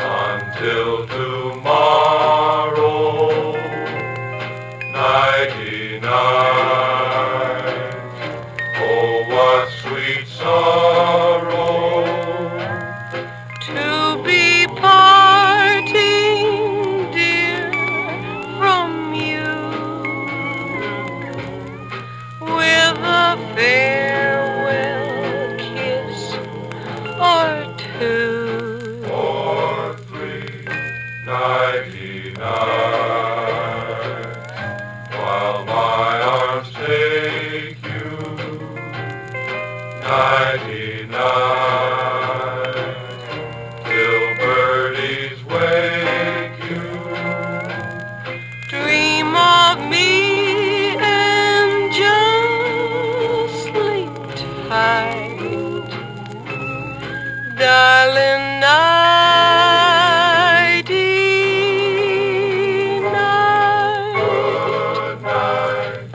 until tomorrow. Nighty night, oh what sweet sorrow to be parting, dear, from you, with a farewell kiss or two. or three. Nighty night, while my arms take you. Nighty night, till birdies wake you. Dream of me and just sleep tight, darling. Nighty night. Good night.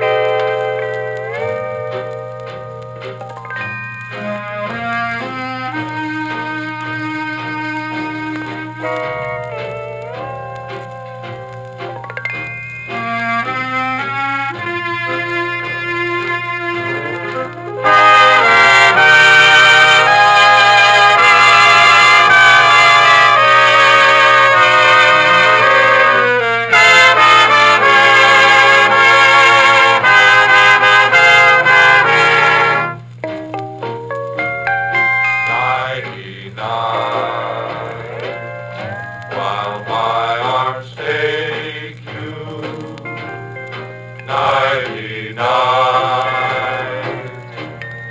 Nighty night, while my arms take you. Nighty night,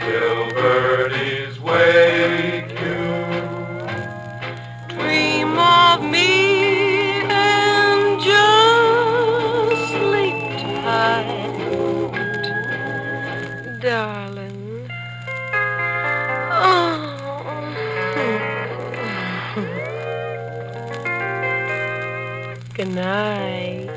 till birdies wake you. Dream of me and just sleep tight, darling. Oh. Good night.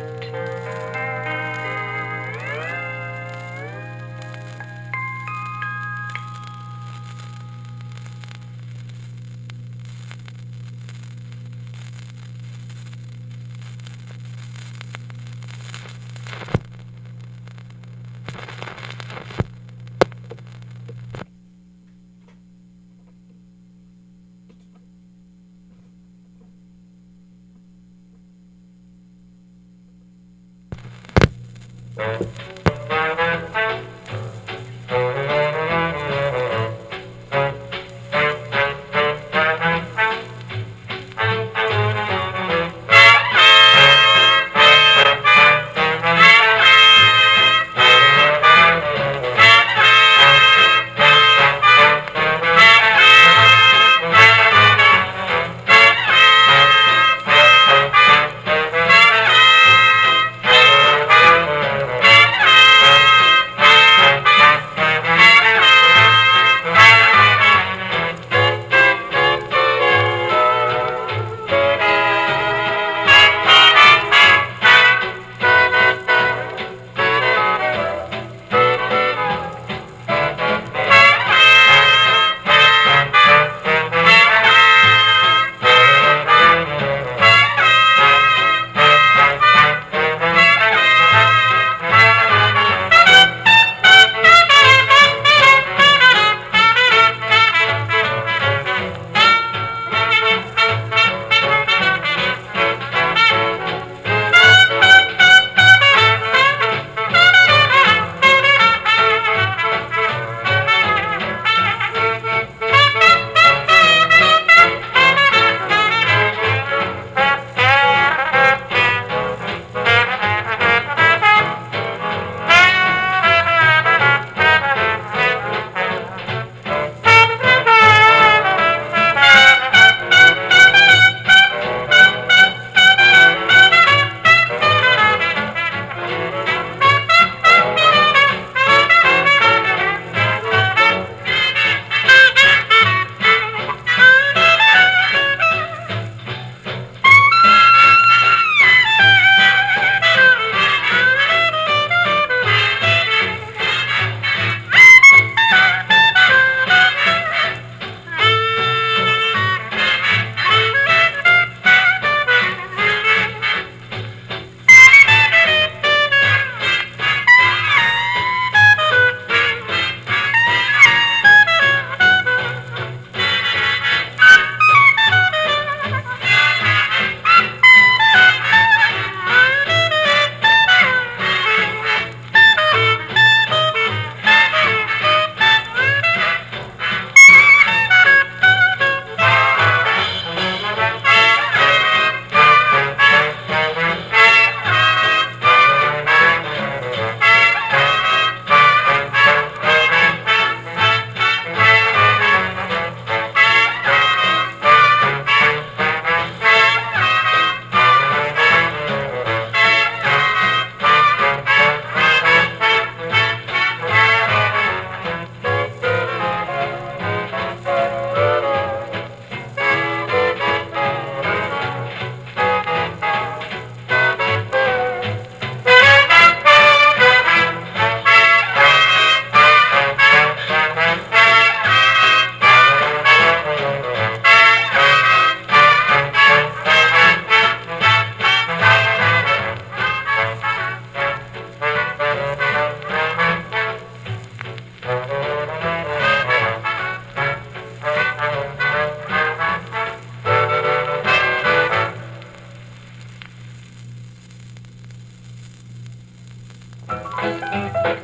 Come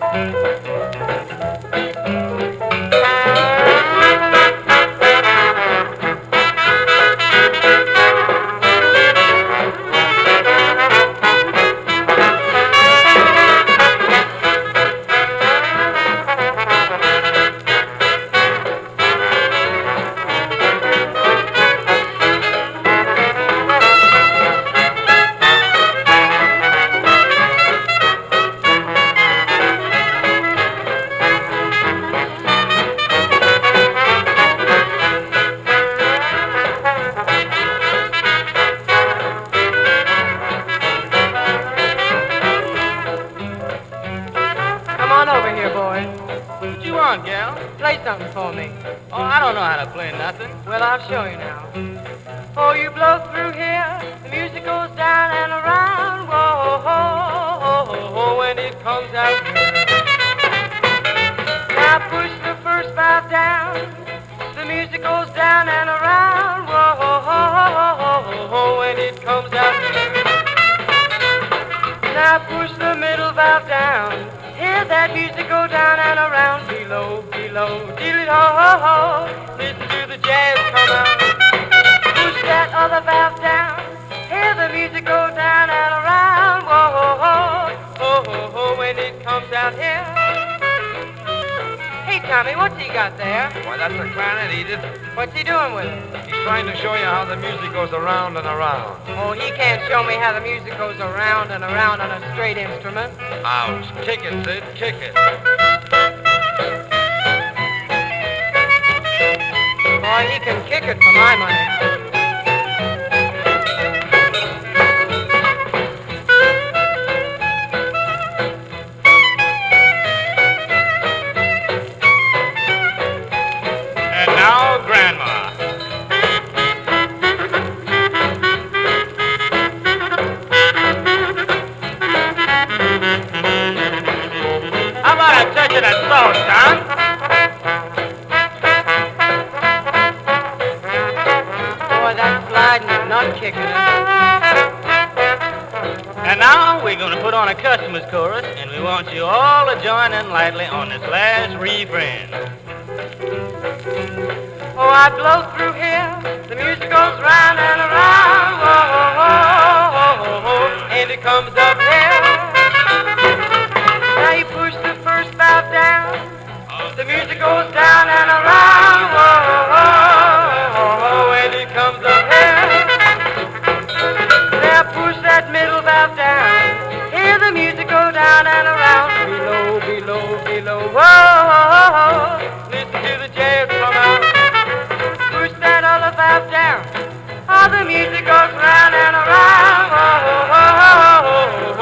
on over here, boy. What you want, gal? Play something for me. Oh, I don't know how to play nothing. Well, I'll show you now. Oh, you blow through here, the music goes down and around. Whoa, ho, ho, ho, when it comes out here. Now push the first valve down, the music goes down and around. Whoa, ho, ho, ho, when it comes out here. Now push the middle valve down. Hear that music go down and around. Below, below, dee-ho-ho-ho. Listen to the jazz come out. Push that other valve down. Hear the music go down and around. Whoa-ho-ho, ho-ho-ho, when it comes out here. Hey, Tommy, what's he got there? Why, that's a clarinet, Edith. What's he doing with it? He's trying to show you how the music goes around and around. Oh, he can't show me how the music goes around and around on a straight instrument. Ouch. Kick it, Sid. Kick it. Boy, he can kick it for my money. And now, Grandma. How about a touch of that salt, son? Boy, that sliding is not kicking it. And now we're going to put on a customer's chorus, and we want you all to join in lightly on this last refrain. Oh, I blow through here, the music goes round and around. Whoa, ho, ho, ho, ho, and it comes up here. Now you push the first valve down, the music goes down and around. Whoa, ho, ho, ho, and it comes up here. Now push that middle valve down, hear the music go down and around. Below, below, below, whoa, ho, ho, ho. Listen to the jazz come out. Push that other valve down. All the music goes round and around. Oh, oh, oh, oh, oh.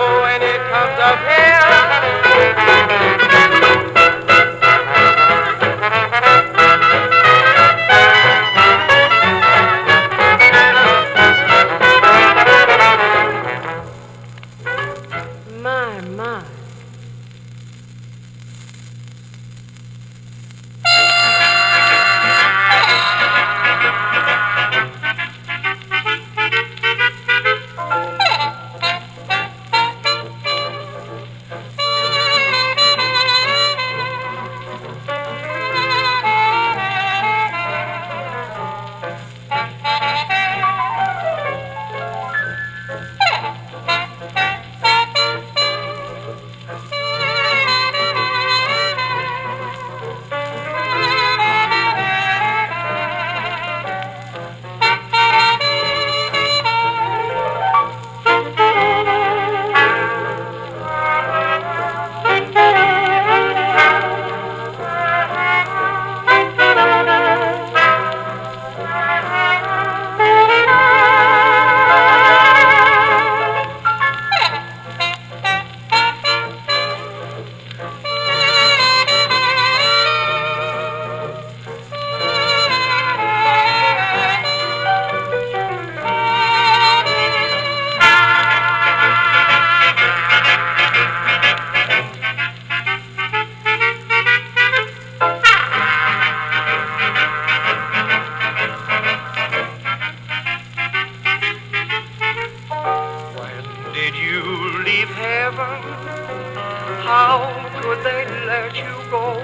could they let you go?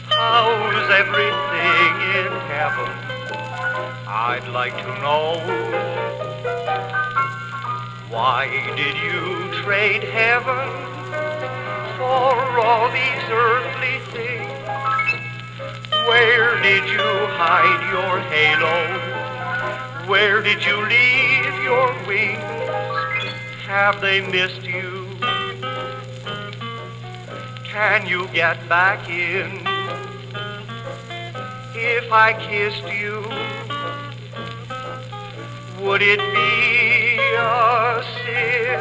How's everything in heaven? I'd like to know. Why did you trade heaven for all these earthly things? Where did you hide your halo? Where did you leave your wings? Have they missed you? Can you get back in? If I kissed you, would it be a sin?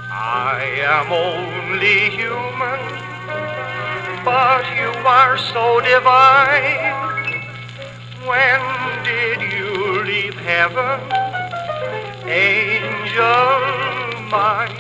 I am only human, but you are so divine. When did you leave heaven, angel mine?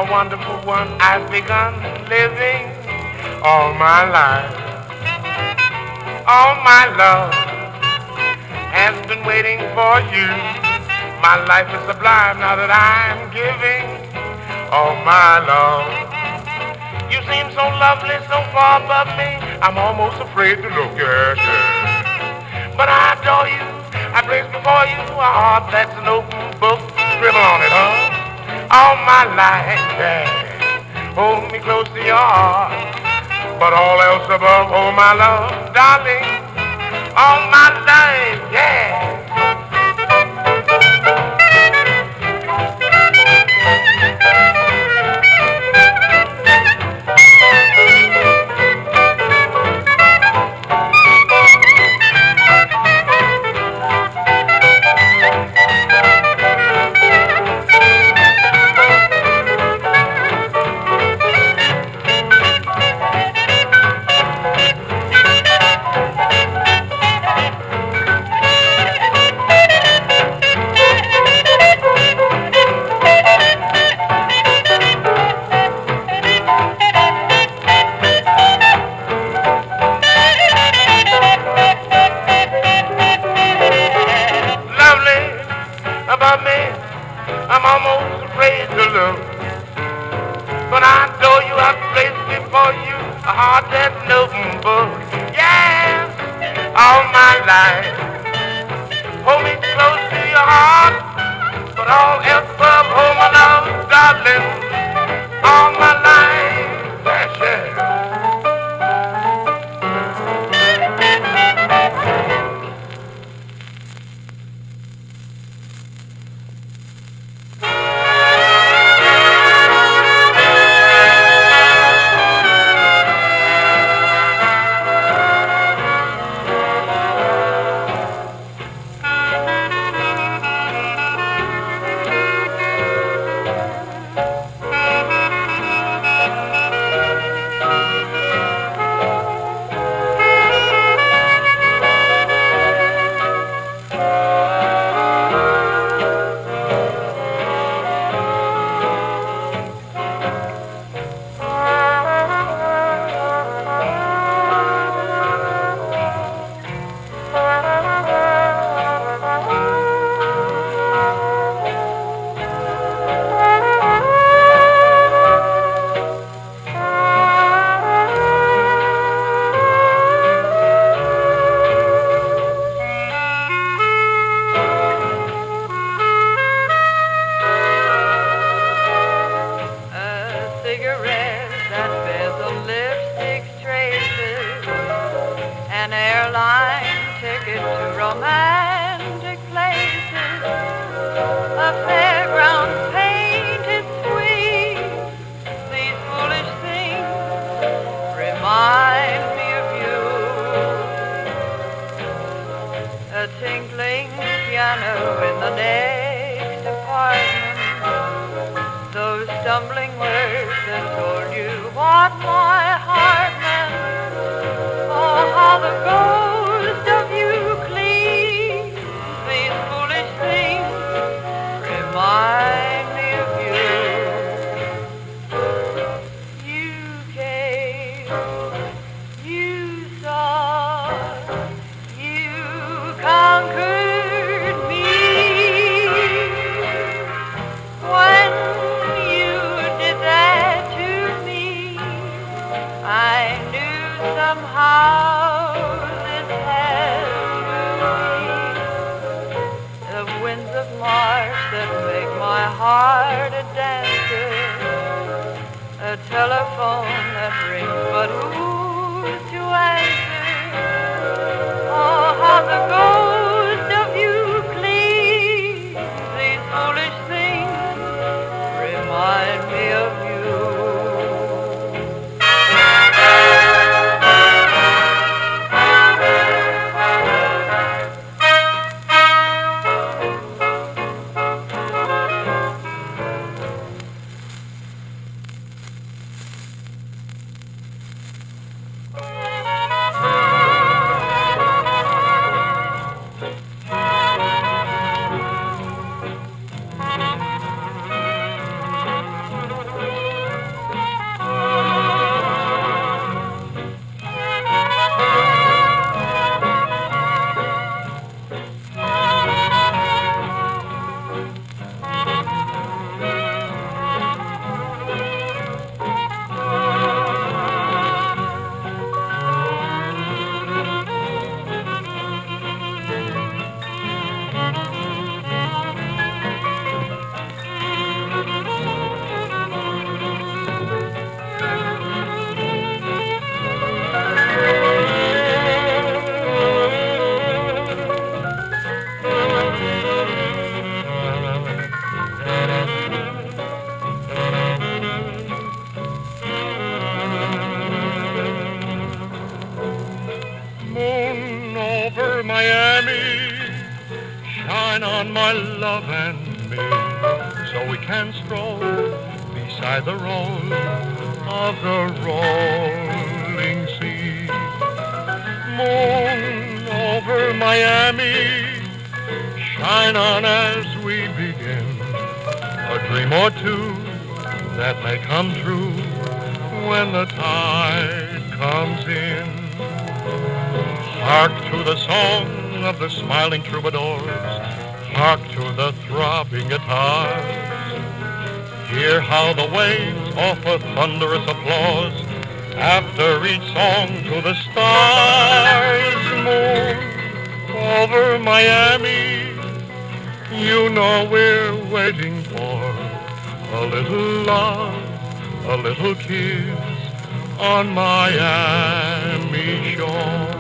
Wonderful one, I've begun living all my life. All my love has been waiting for you. My life is sublime now that I'm giving all my love. You seem so lovely, so far above me, I'm almost afraid to look at you. But I adore you, I place before you a heart that's an open book. Scribble on it, huh? All my life, yeah. Hold me close to your heart. But all else above, oh my love, darling. All my life, yeah. I'm almost afraid to look, but I adore you. I've placed before you a heart that's an open book. Yes, all my life, hold me close to your heart, but all else above, hold my love, darling. All my life, that's it. an airline ticket to romantic places, a fairground painted sweet. These foolish things remind me of you. A tinkling piano in the next apartment, those stumbling words that told you what my heart meant. Oh, how the ghost of you clings. These foolish things remind me of you. You came, you saw, you conquered me. When you did that to me, I knew somehow this had to be. The winds of March that make my heart a dancer, a telephone that rings, but who's to answer? Oh, how the ghost of you clings. These foolish things remind me of you. The roll of the rolling sea. Moon over Miami, shine on as we begin a dream or two that may come true when the tide comes in. Hark to the song of the smiling troubadours, hark to the throbbing guitars. Hear how the waves offer thunderous applause after each song to the stars. Moon over Miami, you know we're waiting for a little love, a little kiss on Miami shore.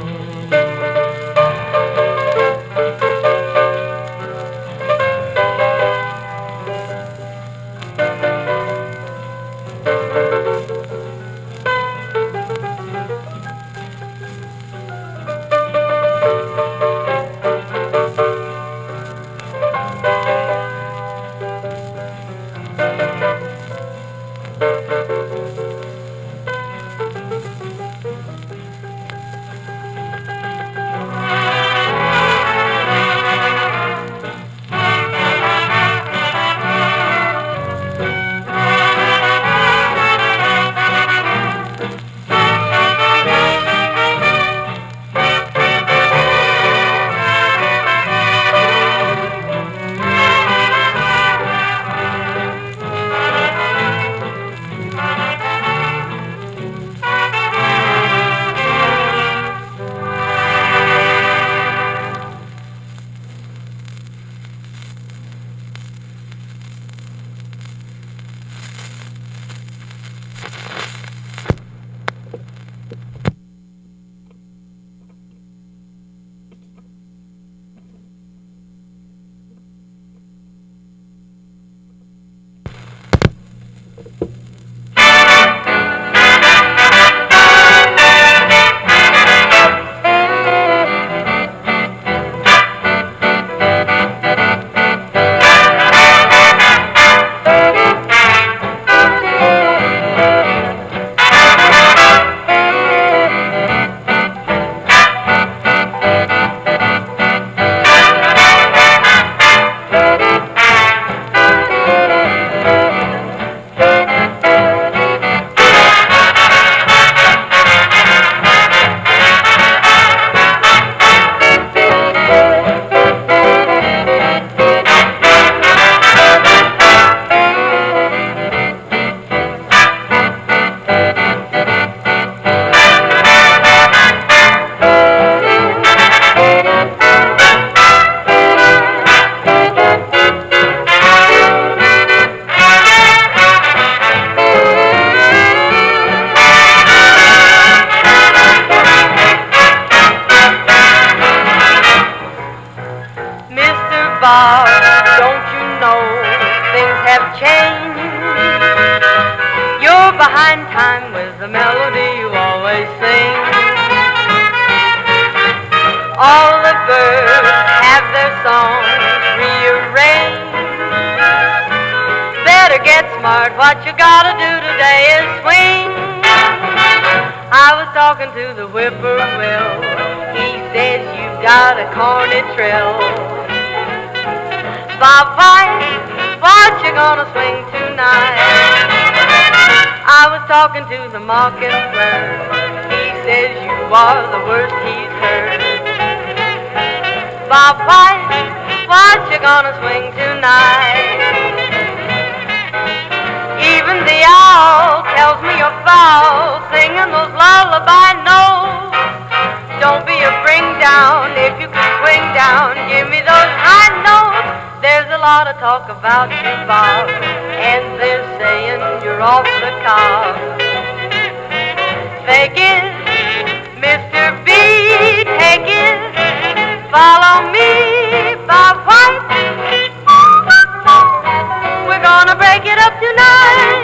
Bob, don't you know things have changed? You're behind time with the melody you always sing. All the birds have their songs rearranged. Better get smart, what you gotta do today is swing. I was talking to the whippoorwill, he says you've got a corny trill. Bob White, what you gonna swing tonight? I was talking to the mockingbird, he says you are the worst he's heard. Bob White, what you gonna swing tonight? Even the owl tells me you're foul, singing those lullaby notes. Don't be a bring down, if you can swing down, give me those high notes. There's a lot of talk about you, Bob, and they're saying you're off the cob. Fake it, Mr. B, take it, follow me, Bob White. We're gonna break it up tonight.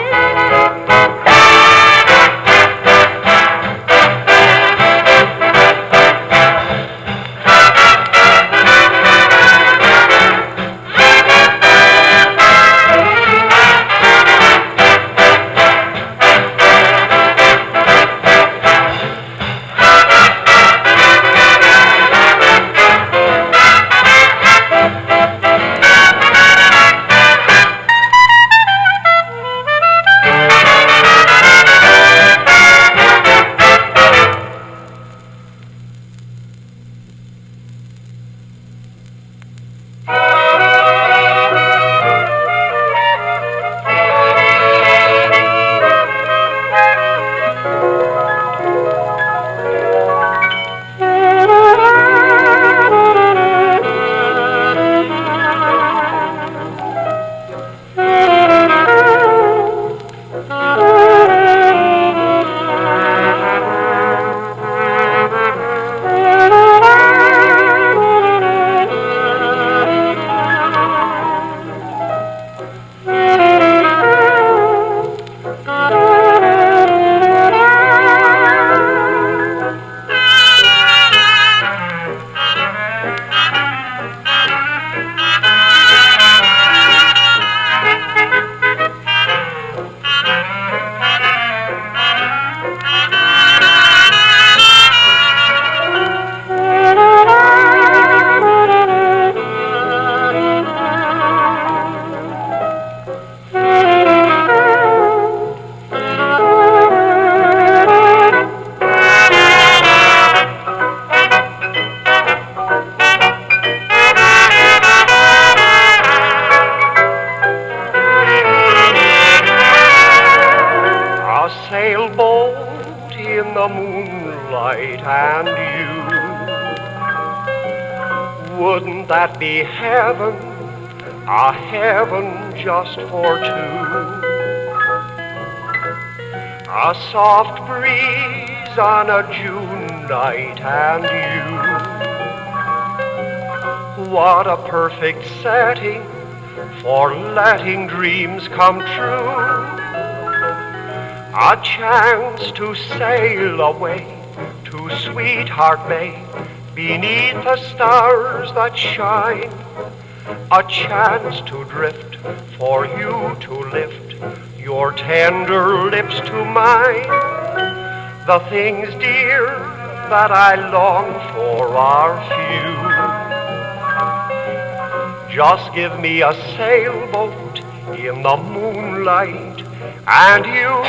Sailboat in the moonlight and you. Wouldn't that be heaven, a heaven just for two? A soft breeze on a June night and you. What a perfect setting for letting dreams come true. A chance to sail away to Sweetheart Bay beneath the stars that shine. A chance to drift, for you to lift your tender lips to mine. The things dear that I long for are few. Just give me a sailboat in the moonlight and you.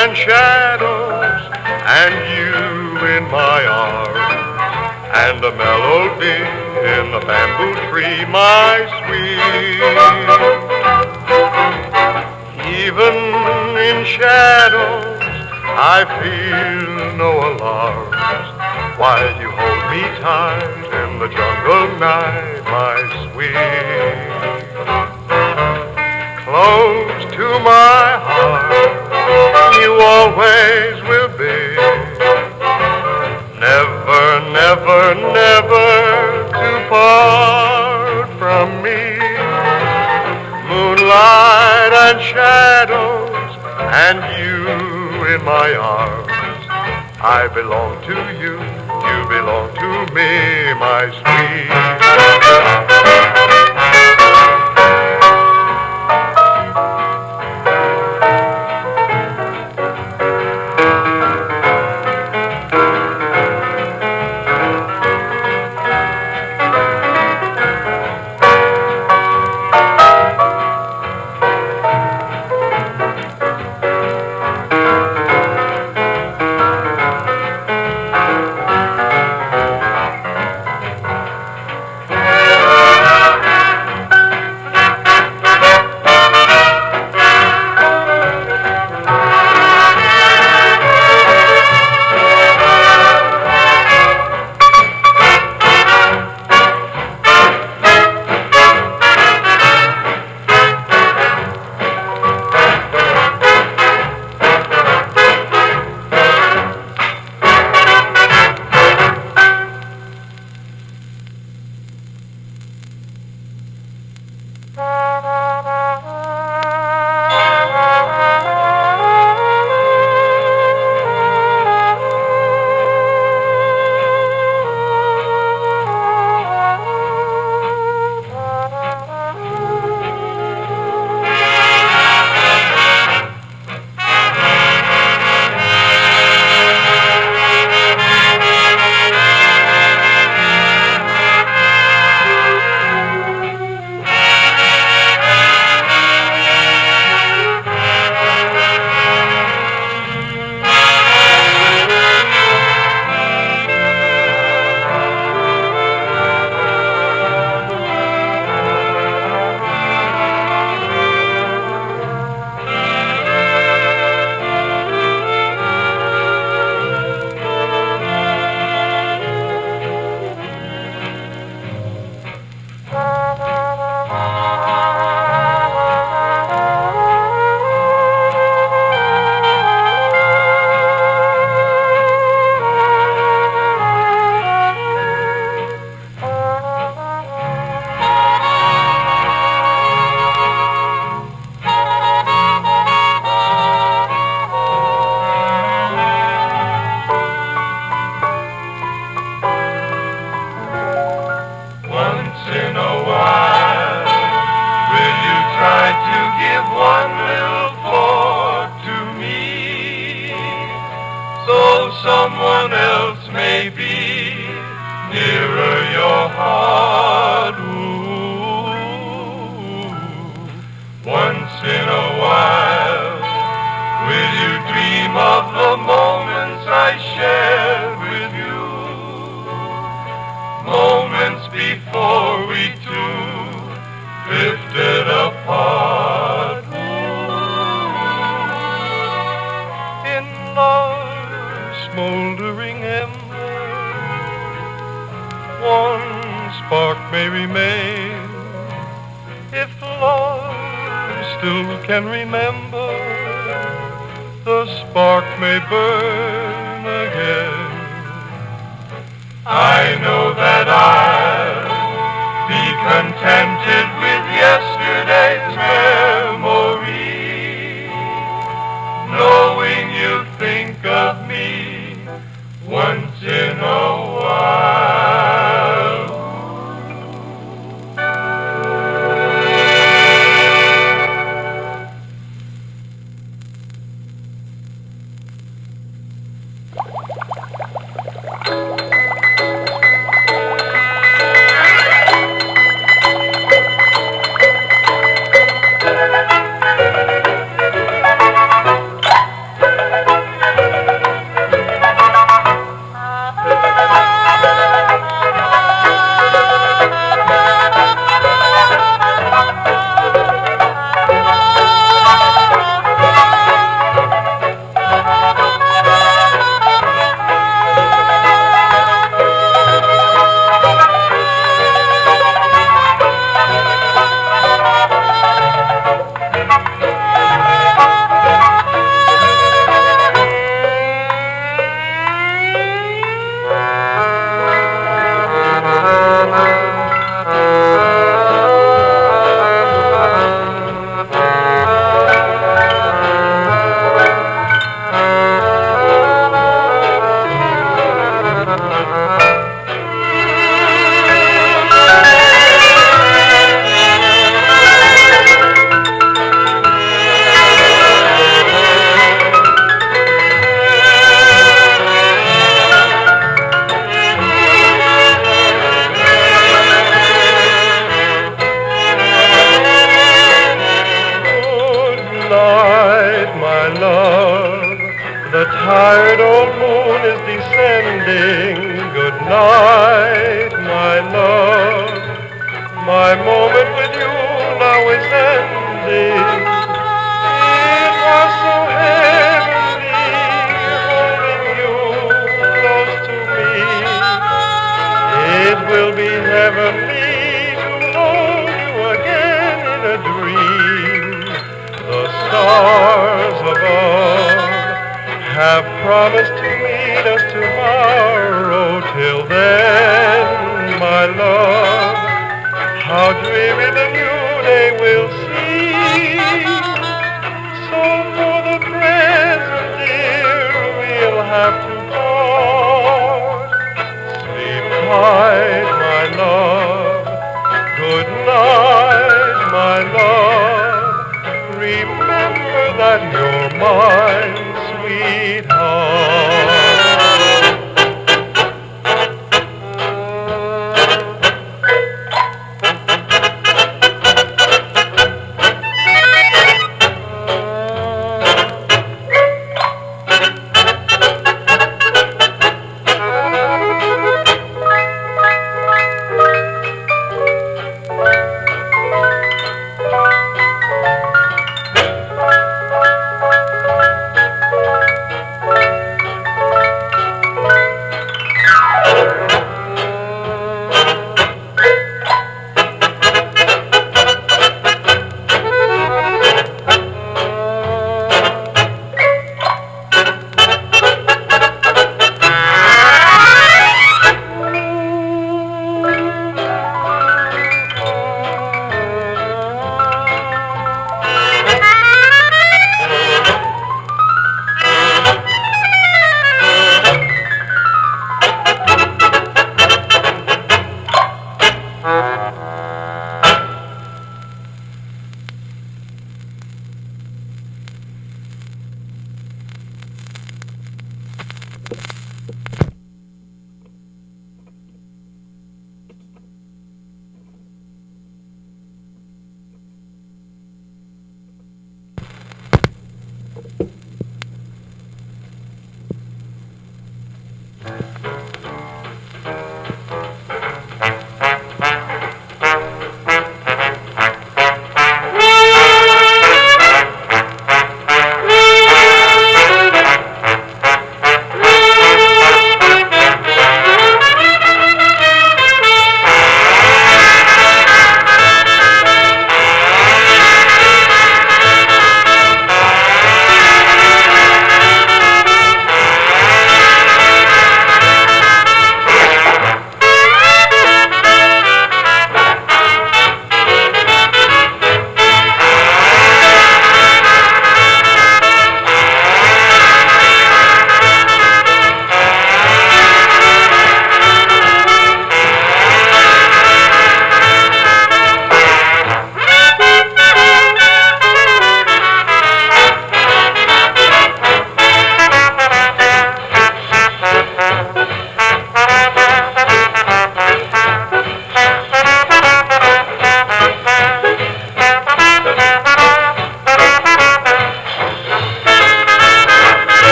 and shadows, and you in my arms, and a melody in the bamboo tree, my sweet. Even in shadows, I feel no alarms, while you hold me tight in the jungle night, my sweet. Close to my heart, you always will be. Never, never, never to part from me. Moonlight and shadows, and you in my arms. I belong to you, you belong to me, my sweet. Someone else may be nearer your heart. Ooh. Once in a while, will you dream of the moments I shared with you? Moments before we two drifted apart. Ooh. In love's smoldering ember, one spark may remain. If love still can remember, the spark may burn again. I know that I'll be contented with yesterday's memory, knowing you think of me once in a while. night, my love. The tired old moon is descending. Good night, my love. My moment with you now is ending. It was so heavenly holding you close to me. It will be heavenly to hold you again in a dream. The stars above have promised to meet us tomorrow. Till then, my love, how dreary the new day will seem. So for the present, dear, we'll have to part. Sleep tight, my love. Good night, my love. Remember that you're mine, sweetheart.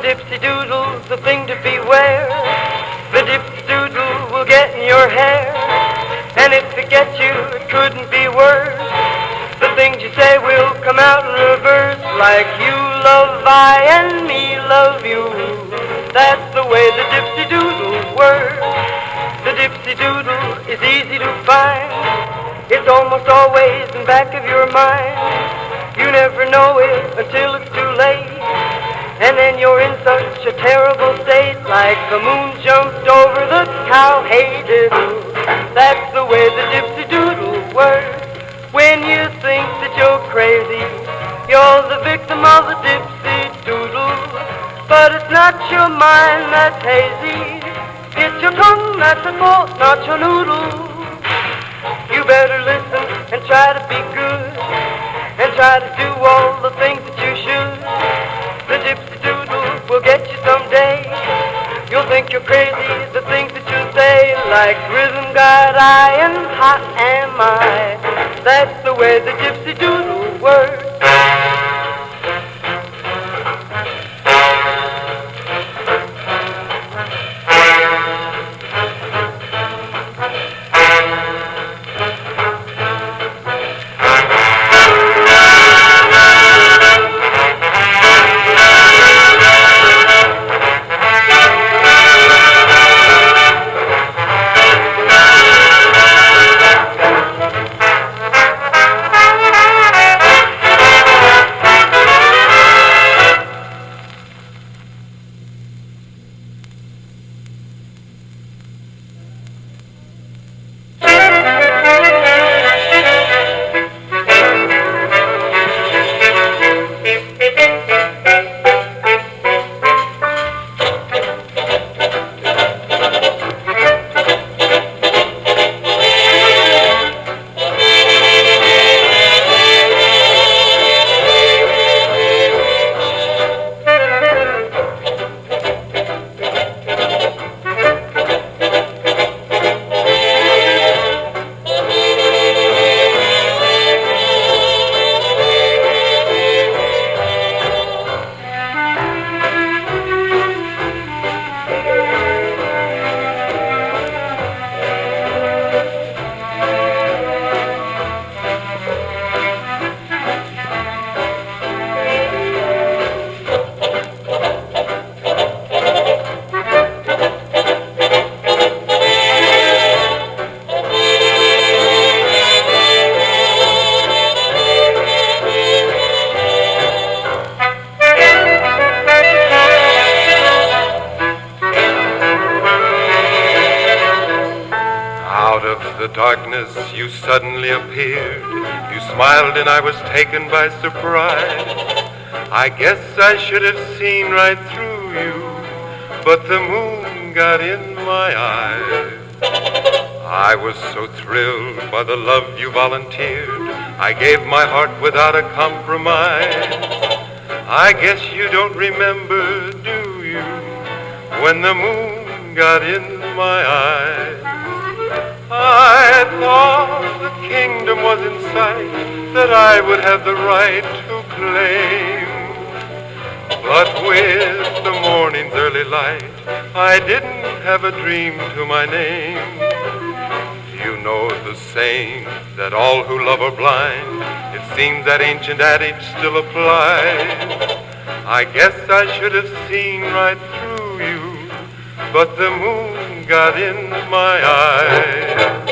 Dipsy Doodle's the thing to beware. The Dipsy Doodle will get in your hair. And if it gets you, it couldn't be worse. The things you say will come out in reverse. Like you love I and me love you. That's the way the Dipsy Doodle works. The Dipsy Doodle is easy to find. It's almost always in back of your mind. You never know it until it's too late. And then you're in such a terrible state, like the moon jumped over the cow. Hey diddle, that's the way the Dipsy Doodle works. When you think that you're crazy, you're the victim of the Dipsy Doodle. But it's not your mind that's hazy, it's your tongue that's at fault, not your noodle. try to be good and try to do all the things that you should. The Dipsy Doodle will get you someday. You'll think you're crazy, the things that you say, like rhythm got I and hot am I. That's the way the Dipsy Doodle works. The darkness, you suddenly appeared. You smiled and I was taken by surprise. I guess I should have seen right through you, but the moon got in my eyes. I was so thrilled by the love you volunteered. I gave my heart without a compromise. I guess you don't remember, do you, when the moon got in my eyes? I thought the kingdom was in sight that I would have the right to claim. But with the morning's early light, I didn't have a dream to my name. You know the saying that all who love are blind. It seems that ancient adage still applies. I guess I should have seen right through you, but the moon got in my eyes.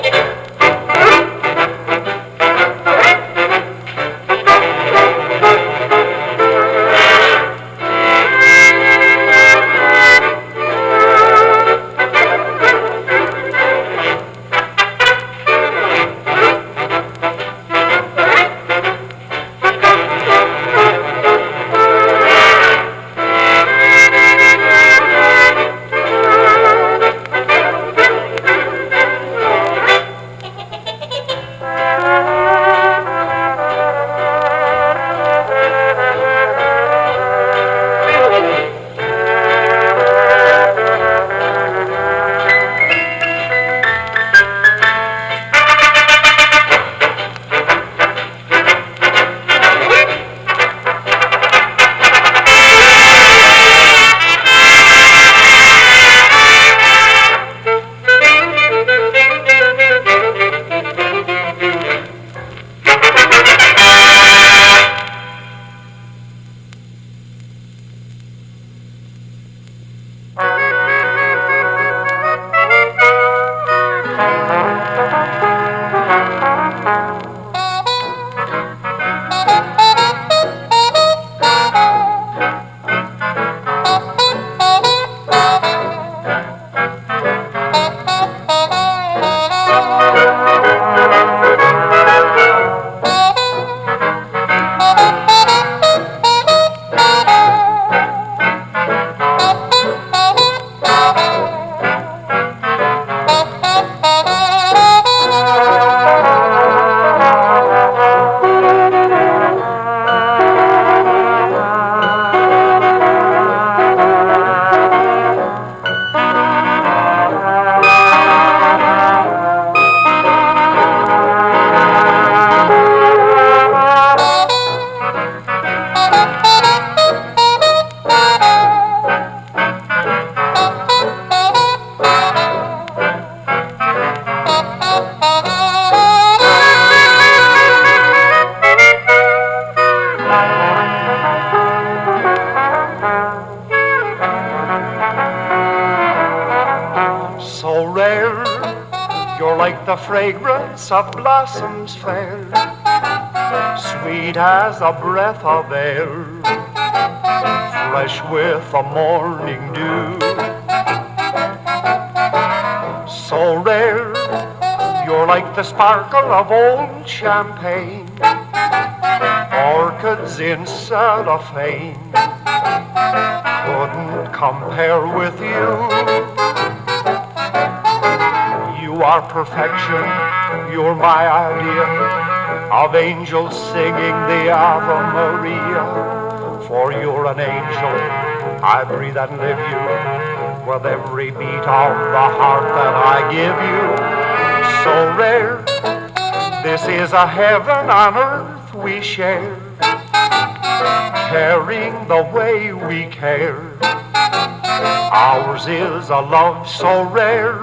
like the fragrance of blossoms fair, sweet as a breath of air, fresh with the morning dew. So rare, you're like the sparkle of old champagne, orchids in cellophane couldn't compare with you. You are perfection, you're my idea of angels singing the Ave Maria. For you're an angel, I breathe and live you with every beat of the heart that I give you. So rare, this is a heaven on earth we share, caring the way we care. Ours is a love so rare.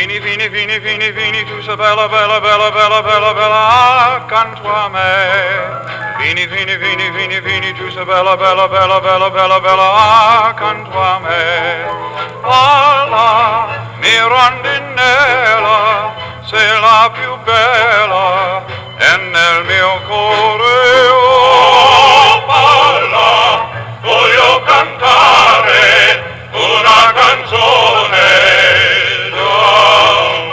Vini, vini, vini, vini, vini, tu sei bella, bella, bella, bella, bella, bella, accanto a me. Vini, vini, vini, vini, vini, tu sei bella, bella, bella, bella, bella, bella, accanto a me. Alla mia rondinella, sei la più bella, e nel mio cuore, oh, balla, voglio cantare una canzone d'amore.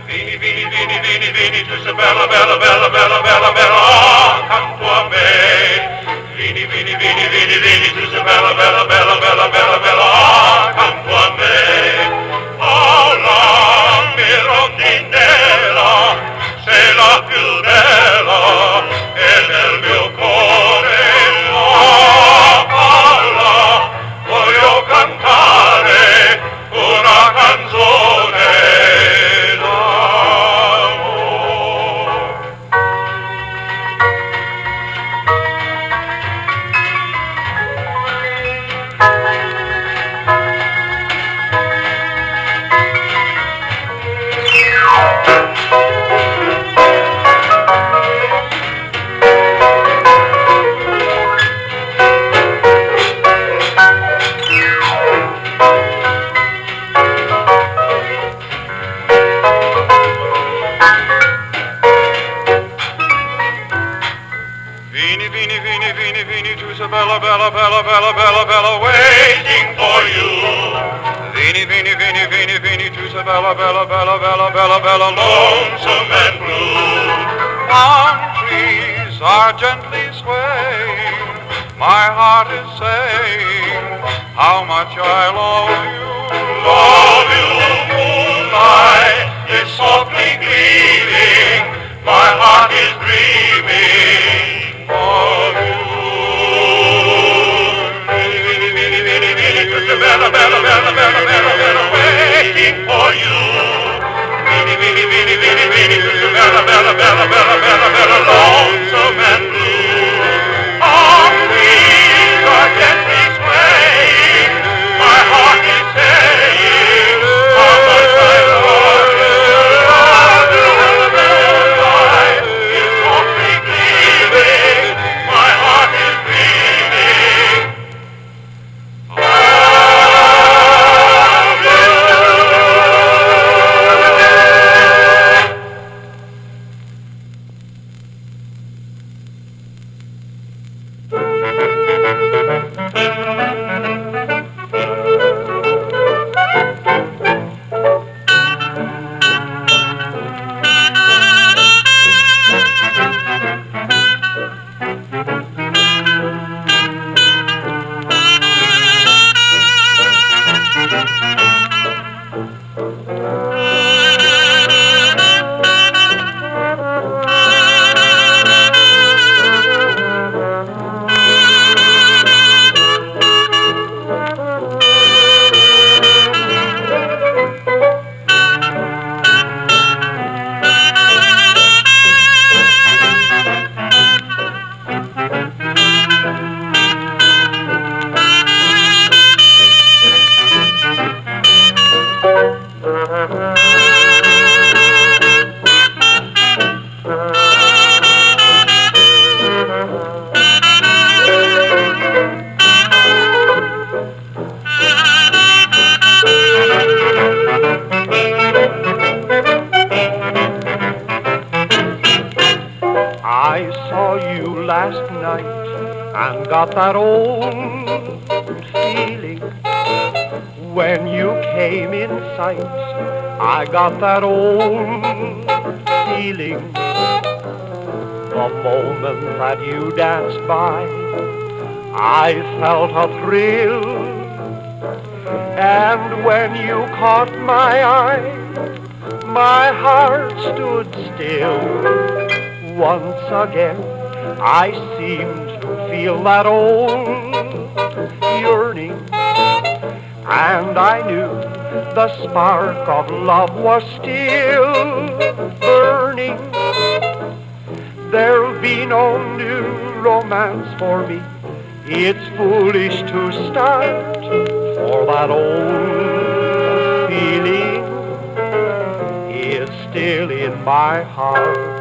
Vini, vini, vini, vini, vini, tu sei bella, bella, bella, bella, bella, bella, accanto a me. Vini, vini, vini, vini, vini, tu sei bella, bella, bella, bella, bella, bella, accanto a me. Oh, la mia rondinella, sei la più bella, e nel mio cuore, oh, balla, voglio cantare una canzone d'amore. Vini, vini, vini, vini, vini, tu sei bella, bella, bella, bella, bella, bella, waiting for you. Vini, vini, vini, vini, vini, tu sei bella, bella, bella, bella, bella, bella, lonesome and blue. Palm trees are gently swaying, my heart is saying how much I love you. Love you, moonlight is softly gleaming, my heart is dreaming of you. Vini, vini, vini, vini, vini, just a bella, bella, bella, bella, bella, bella, waiting for you. Vini, vini, vini, vini, vini, just a bella, bella, bella, bella, bella, bella, lonesome and blue. All trees are gently swaying, my heart is saying how much I love you. Love you, moonlight is softly gleaming, my heart is dreaming of you. I saw you last night and got that old feeling. When you came in sight, I got that old feeling. The moment that you danced by, I felt a thrill. And when you caught my eye, my heart stood still. Once again, I seemed to feel that old yearning, and I knew the spark of love was still burning. There'll be no new romance for me. It's foolish to start, for that old feeling my heart.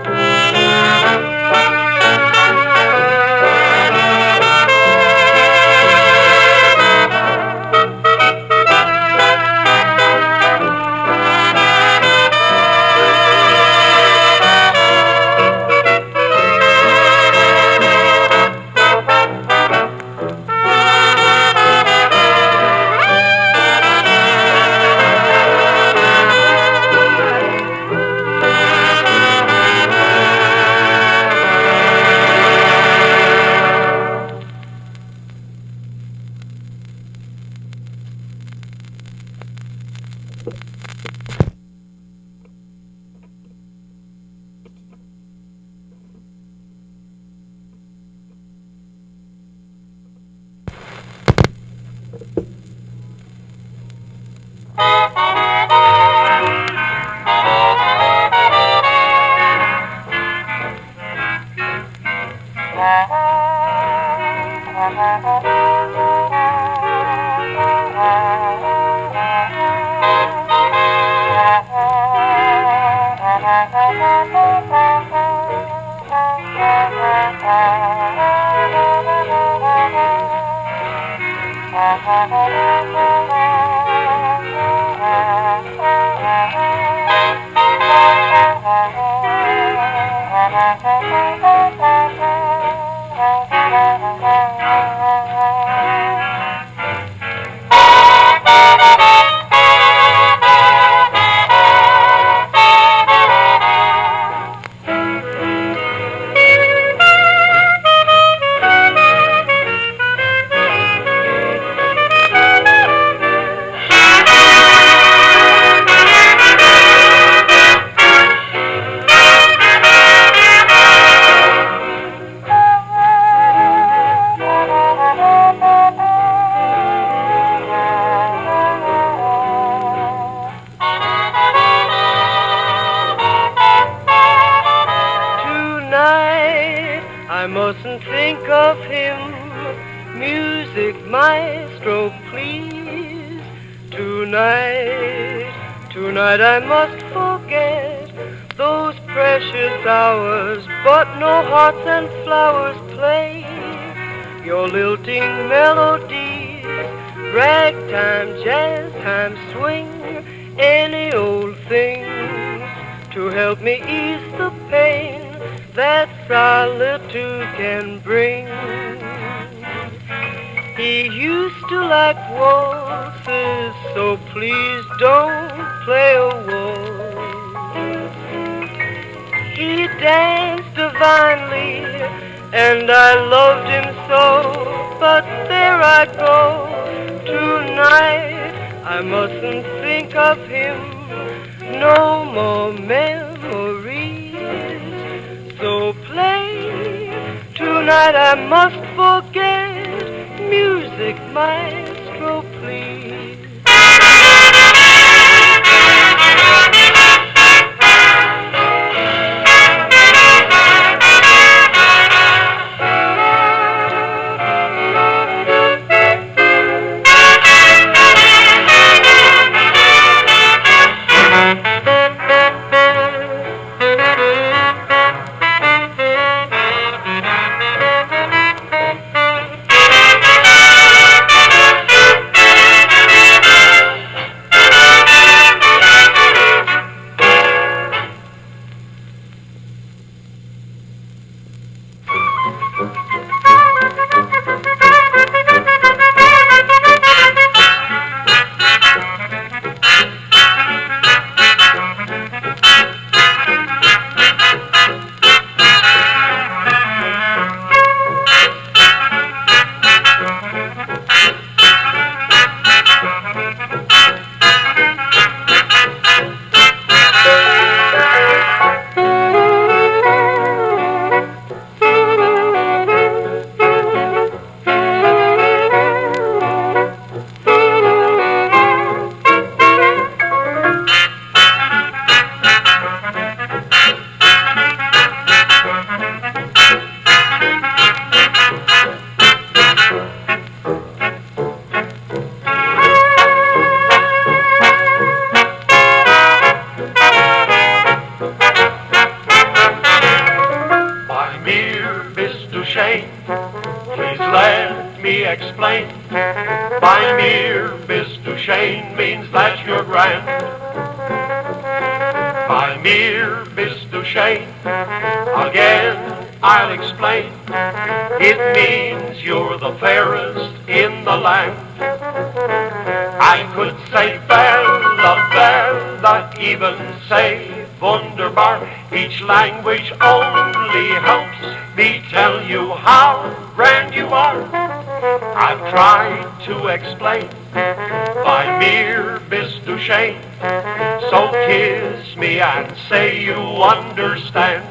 I mustn't think of him. Music maestro, please. Tonight I must forget those precious hours, but no hearts and flowers play your lilting melodies. Ragtime, jazz time, swing, any old thing to help me ease the pain that solitude can bring. He used to like waltzes, so please don't play a waltz. He danced divinely, and I loved him so, but there I go. Tonight I mustn't think of him, no more memories. So play, tonight I must forget, music maestro, please. explain. By mere Miss Duchesne means that you're grand. By mere Miss Duchesne, again I'll explain. It means you're the fairest in the land. I could say Bella, Bella, even say Wunderbar. Each language only helps me tell you how grand you are. I've tried to explain by mere Miss Duchesne. So kiss me and say you understand.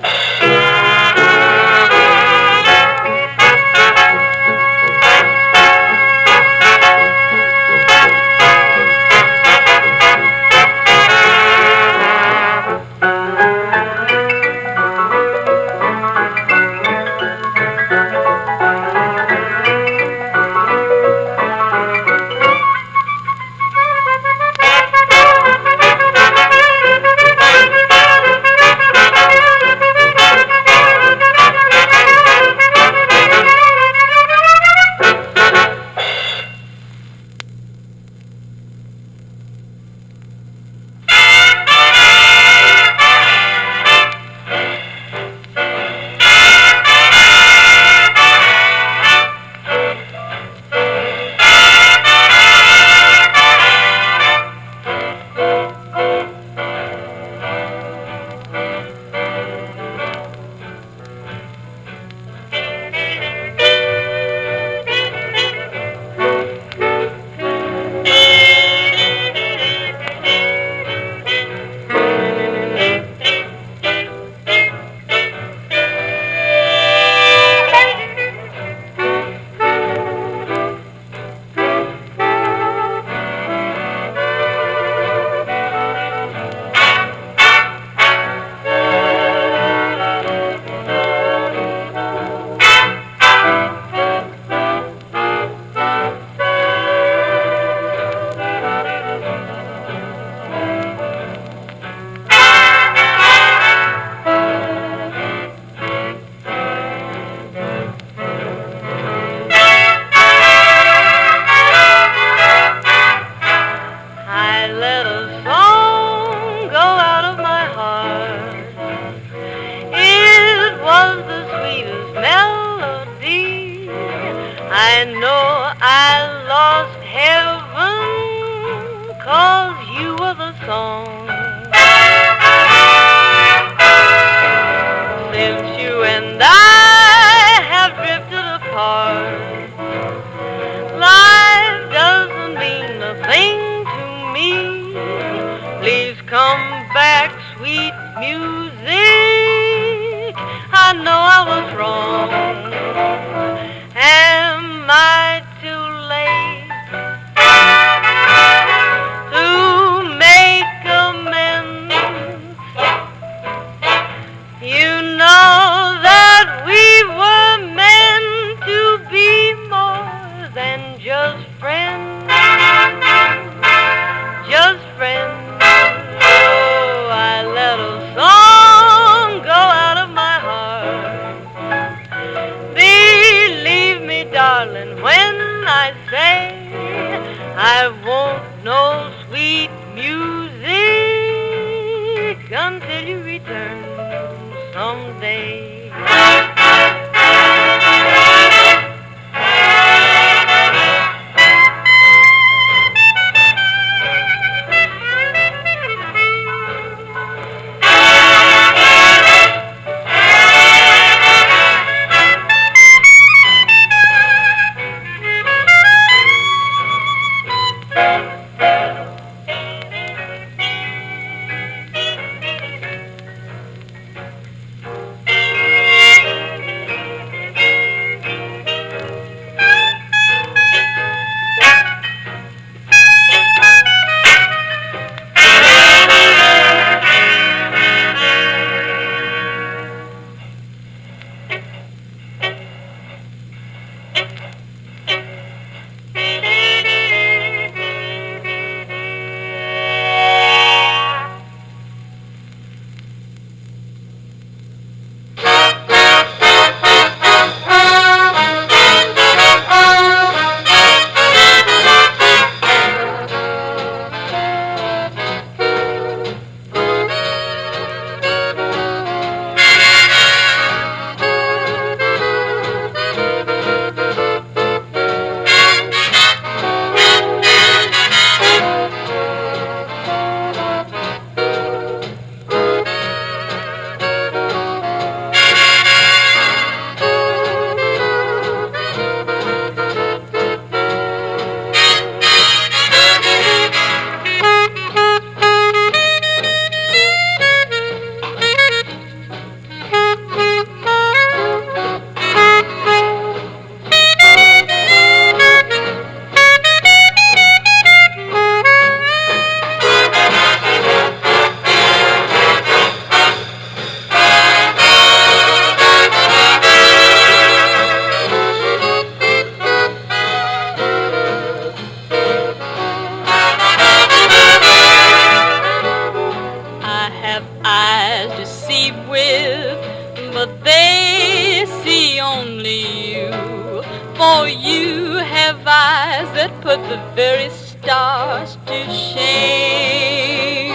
the very stars to shame.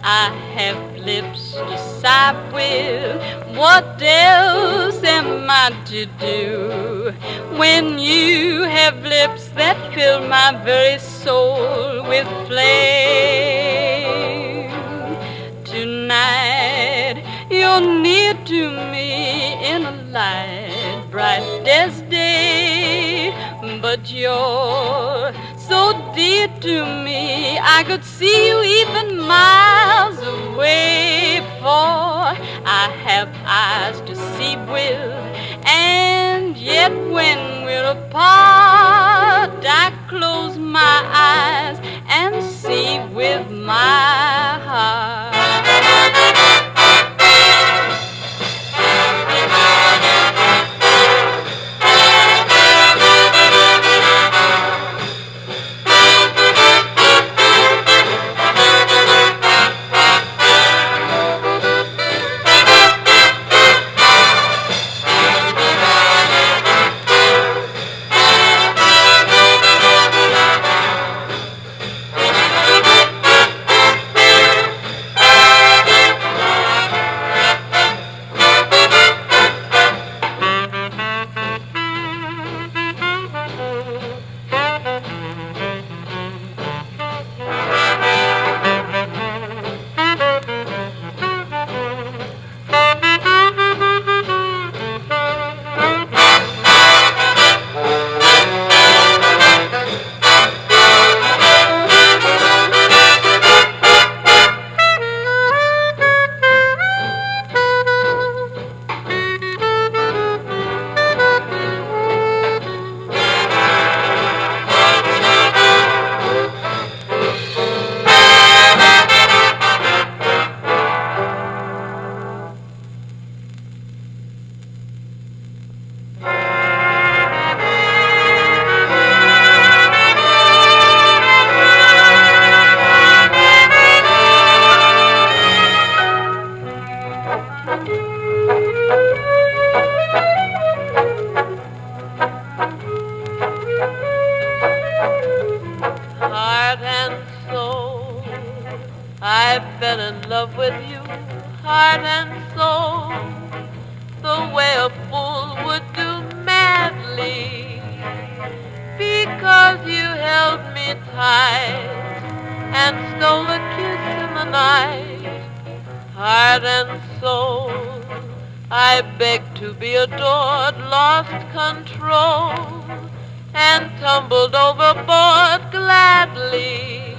I have lips to sigh with. What else am I to do when you have lips that fill my very soul with flame? Tonight you're near to me in a light bright as day, but you're so dear to me I could see you even miles away, for I have eyes to see with, and yet when we're apart I close my eyes and see with my heart. Tumbled overboard gladly.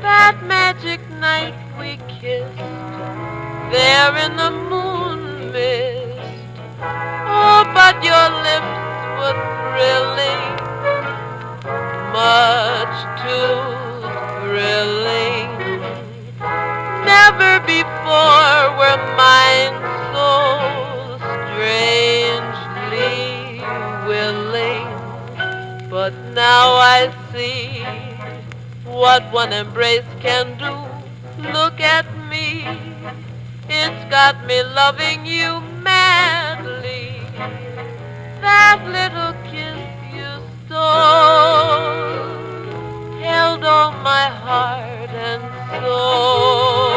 That magic night we kissed there in the moon mist. Oh, but your lips were thrilling, much too thrilling. Never before were mine so strangely willing. But now I see what one embrace can do. Look at me, it's got me loving you madly. That little kiss you stole held all my heart and soul.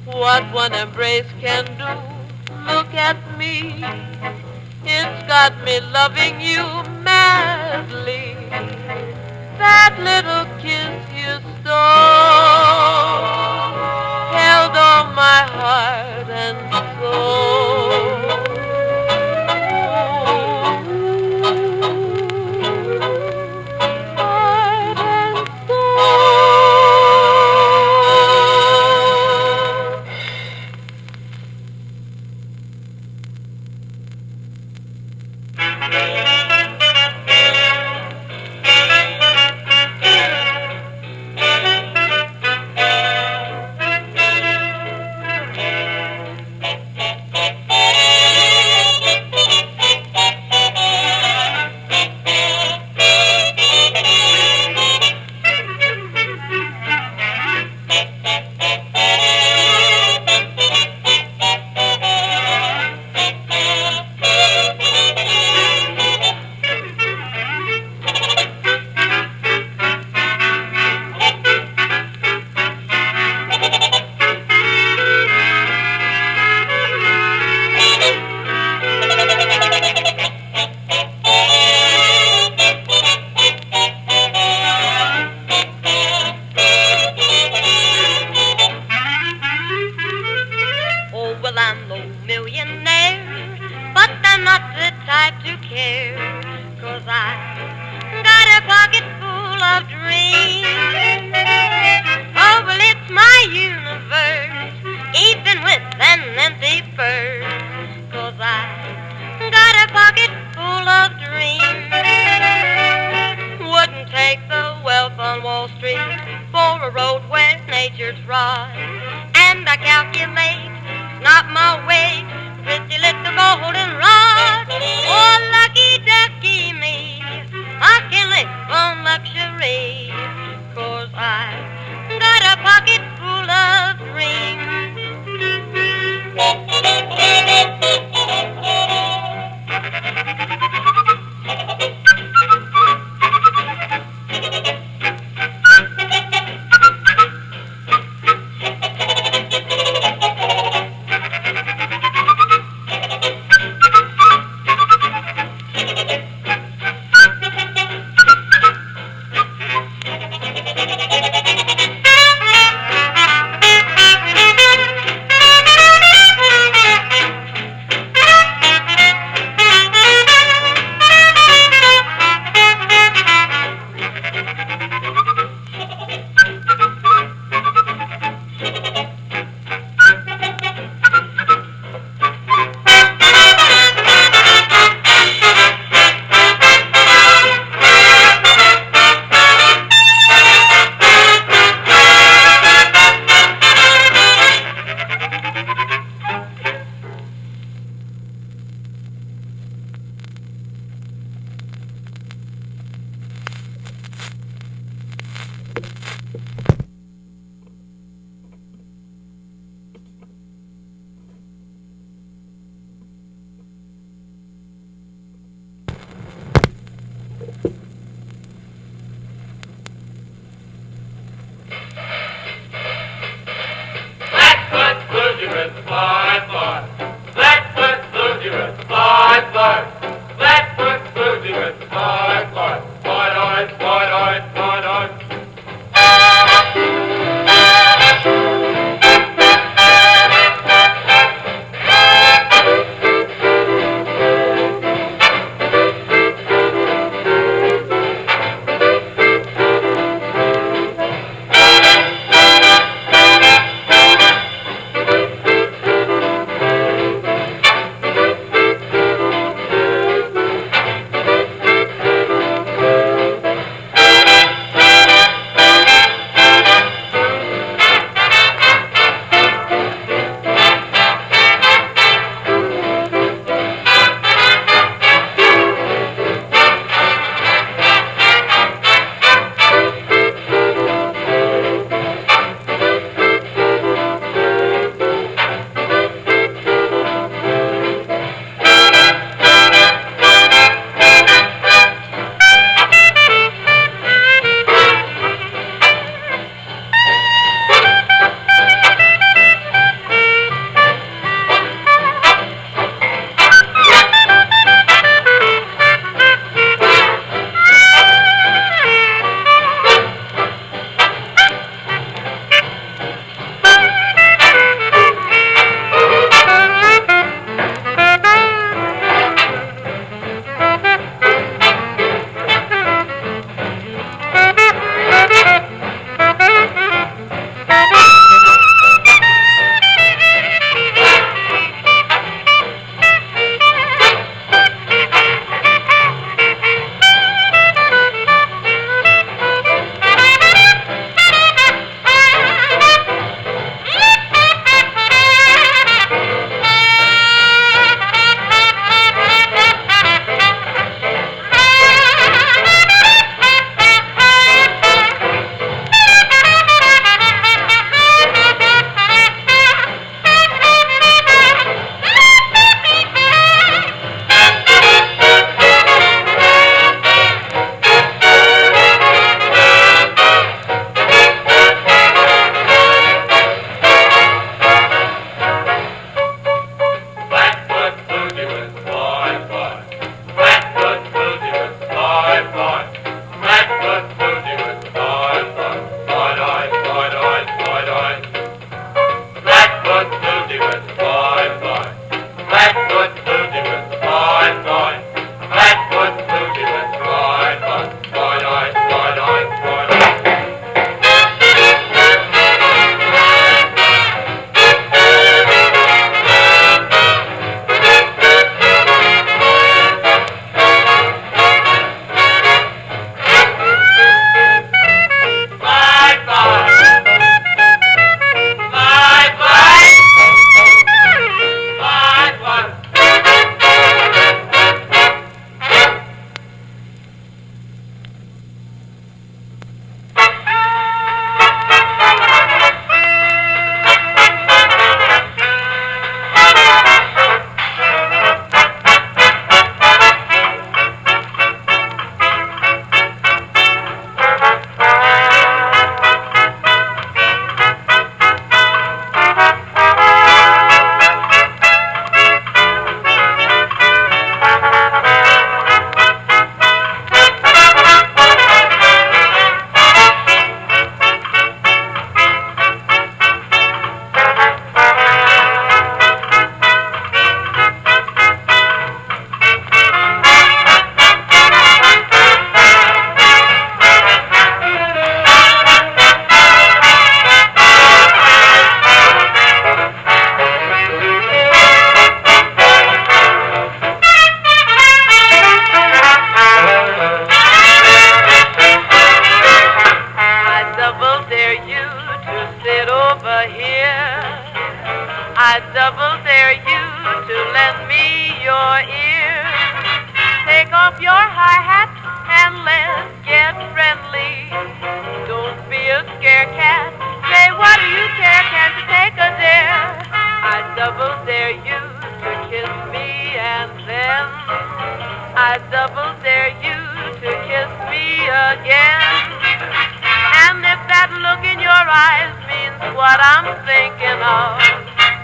What one embrace can do. at me. It's got me loving you madly. That little kiss you stole held on my heart and soul. Heart and soul. your hi-hat and let's get friendly. Don't be a scare cat. Say, what do you care? Can't you take a dare? I double dare you to kiss me and then I double dare you to kiss me again. And if that look in your eyes means what I'm thinking of,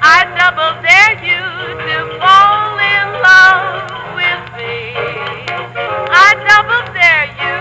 I double dare you to fall in love with me. I double dare you.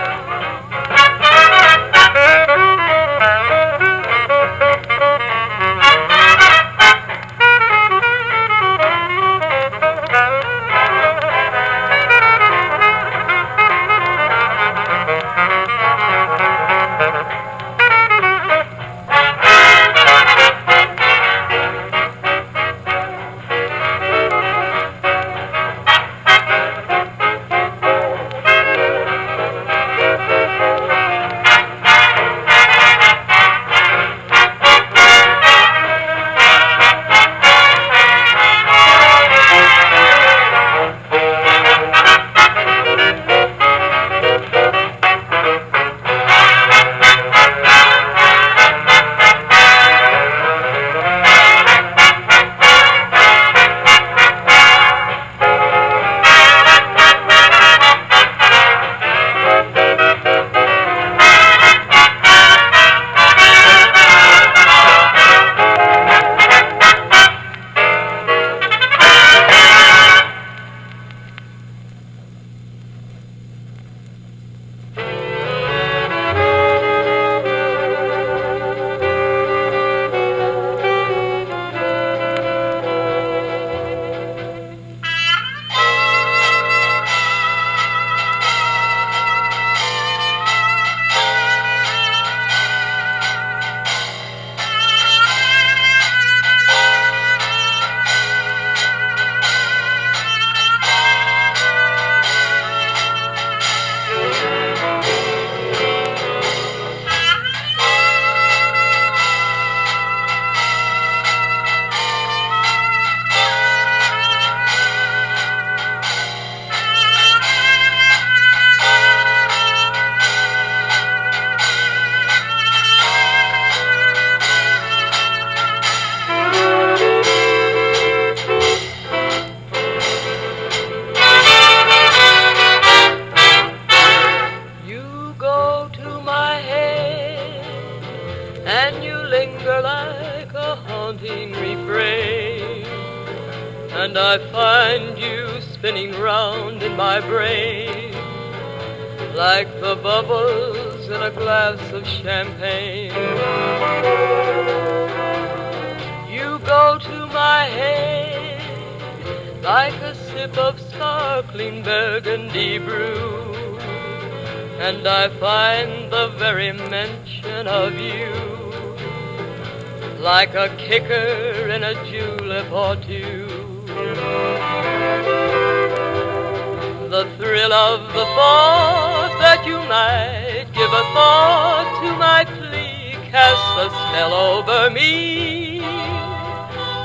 And I find you spinning round in my brain like the bubbles in a glass of champagne. You go to my head like a sip of sparkling burgundy brew, and I find the very mention of you like a kicker in a julep or two. The thrill of the thought that you might give a thought to my plea casts a spell over me.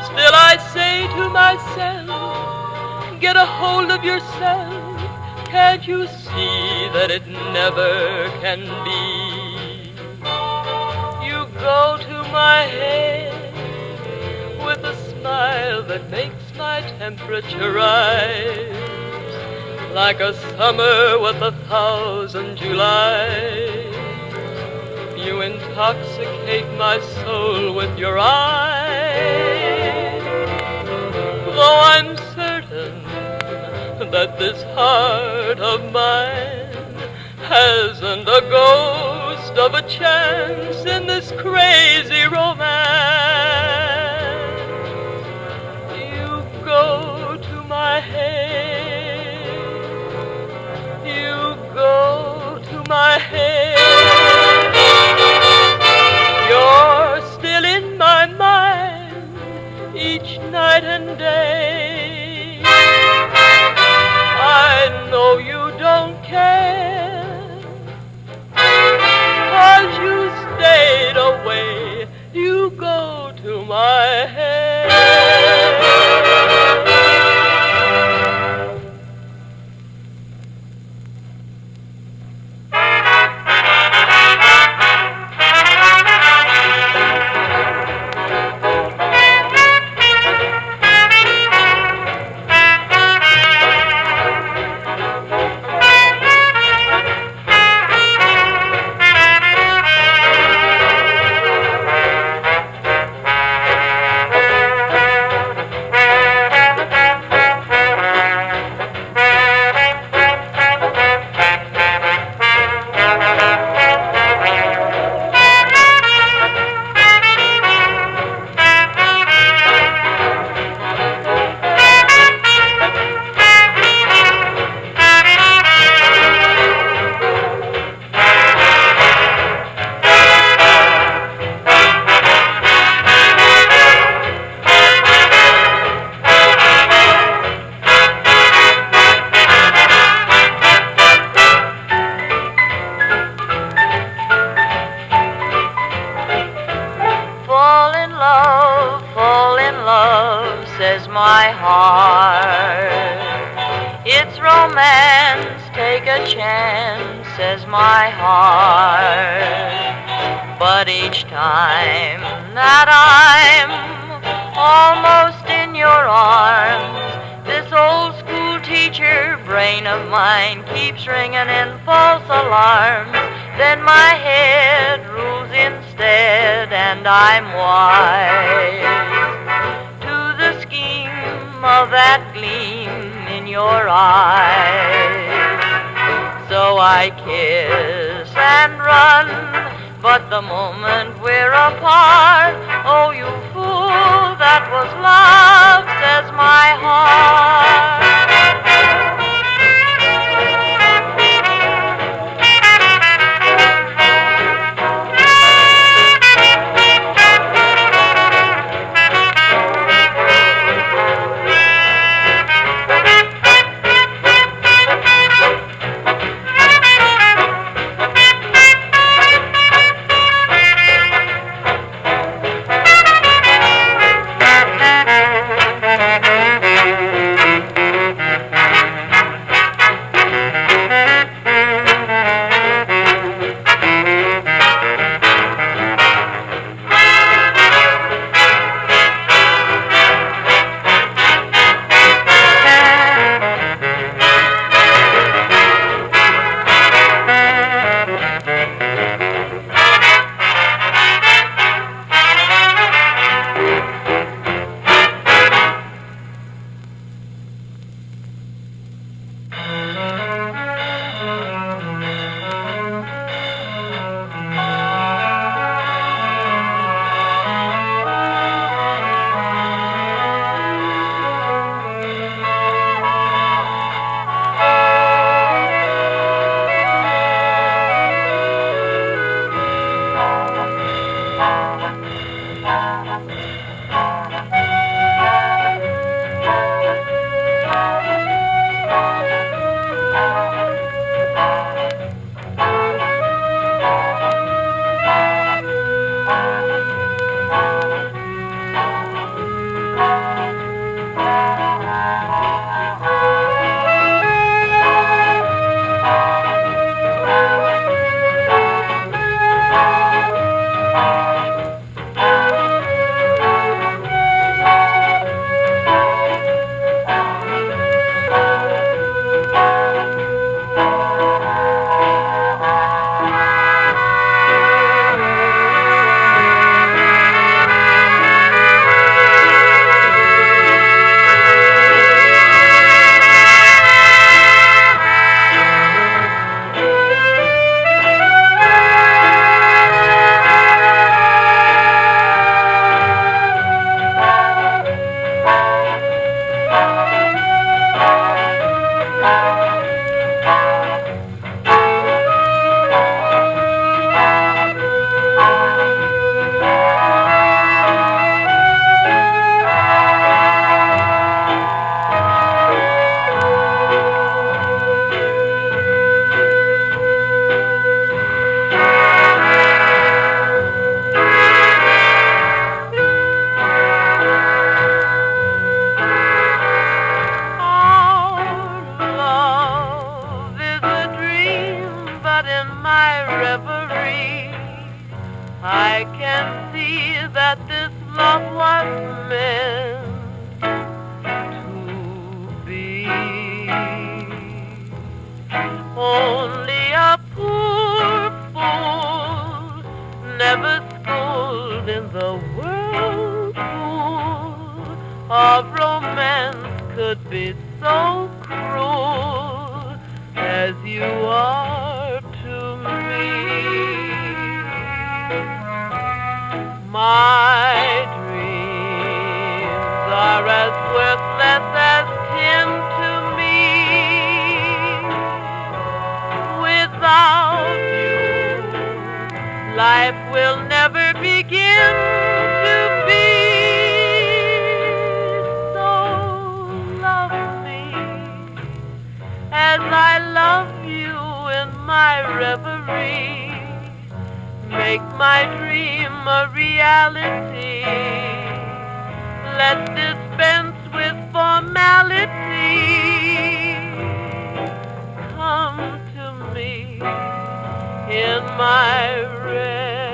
Still I say to myself, get a hold of yourself. Can't you see that it never can be? You go to my head with a smile that makes my temperature rise like a summer with 1,000 Julys. You intoxicate my soul with your eyes, though I'm certain that this heart of mine hasn't a ghost of a chance in this crazy romance. You go to my head, you go to my head. You're still in my mind each night and day. I know you don't care, 'cause you stayed away. You go to my head. chance, says my heart. But each time that I'm almost in your arms, this old school teacher brain of mine keeps ringing in false alarms. Then my head rules instead, and I'm wise to the scheme of that gleam in your eyes. So I kiss and run, but the moment we're apart, oh, you fool, that was love, says my heart. Come to my reverie.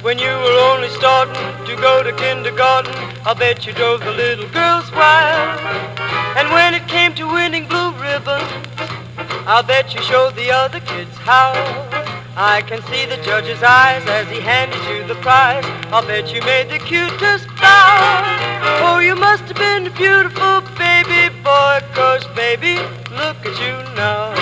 When you were only starting to go to kindergarten, I'll bet you drove the little girls wild. And when it came to winning blue ribbons, I'll bet you showed the other kids how. I can see the judge's eyes as he handed you the prize. I'll bet you made the cutest bow. Oh, you must have been a beautiful baby boy, 'cause baby, look at you now.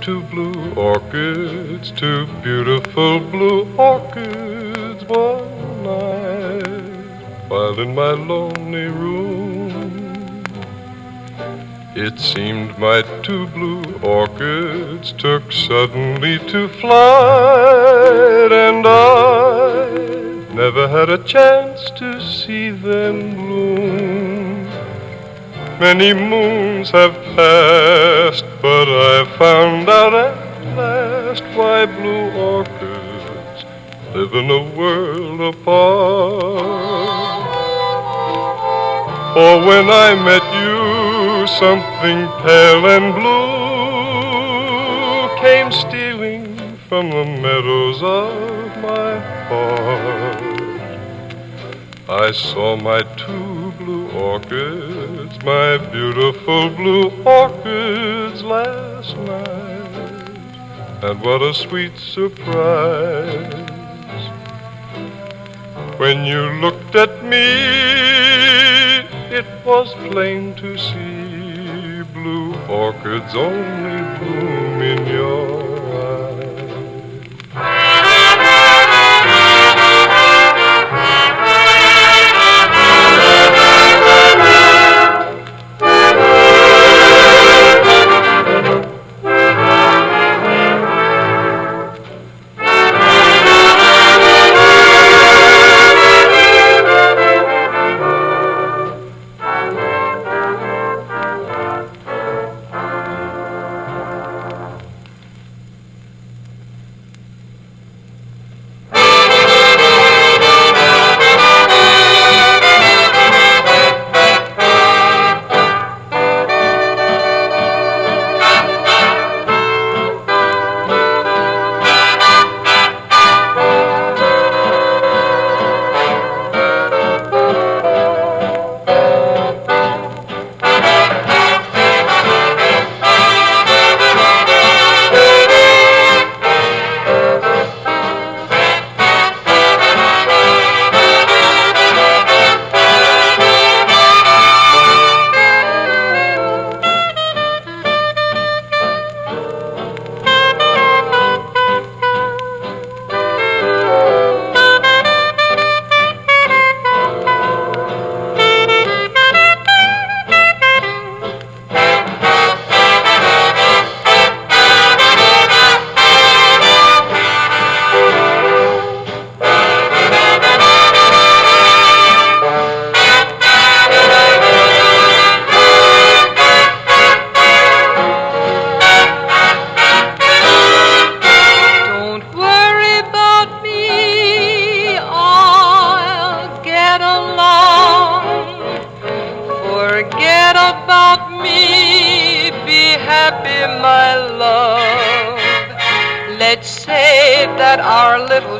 two blue orchids, two beautiful blue orchids one night, while in my lonely room. It seemed my two blue orchids took suddenly to flight, and I never had a chance to see them bloom. Many moons have passed, but I found out at last why blue orchids live in a world apart. For when I met you, something pale and blue came stealing from the meadows of my heart. I saw my two blue orchids, my beautiful blue orchids last night, and what a sweet surprise. When you looked at me, it was plain to see blue orchids only bloom in your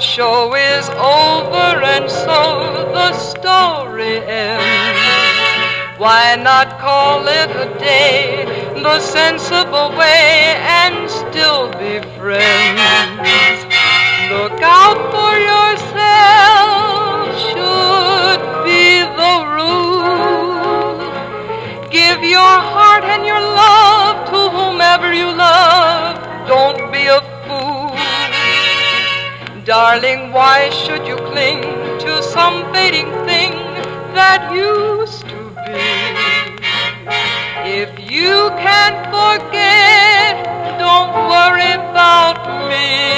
show is over and so the story ends. Why not call it a day, the sensible way, and still be friends? Look out for yourself should be the rule. Give your heart and your love to whomever you love. Don't be a fool. Darling, why should you cling to some fading thing that used to be? If you can't forget, don't worry about me.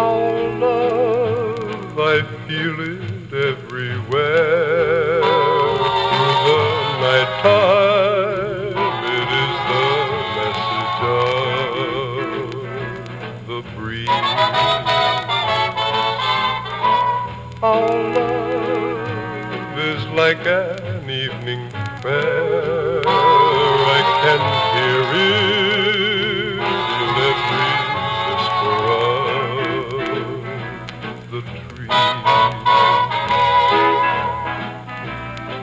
Our love, I feel it everywhere. Through the night time, it is the message of the breeze. Our love is like an evening prayer. I can hear it in every whisper of the trees.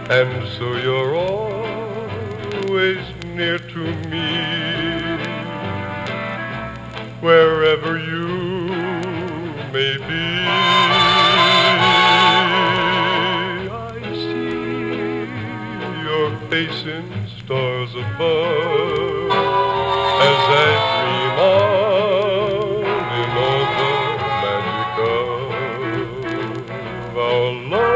And so you're always near to me, wherever you may be. Face in stars above as I dream on in all the magic of our love.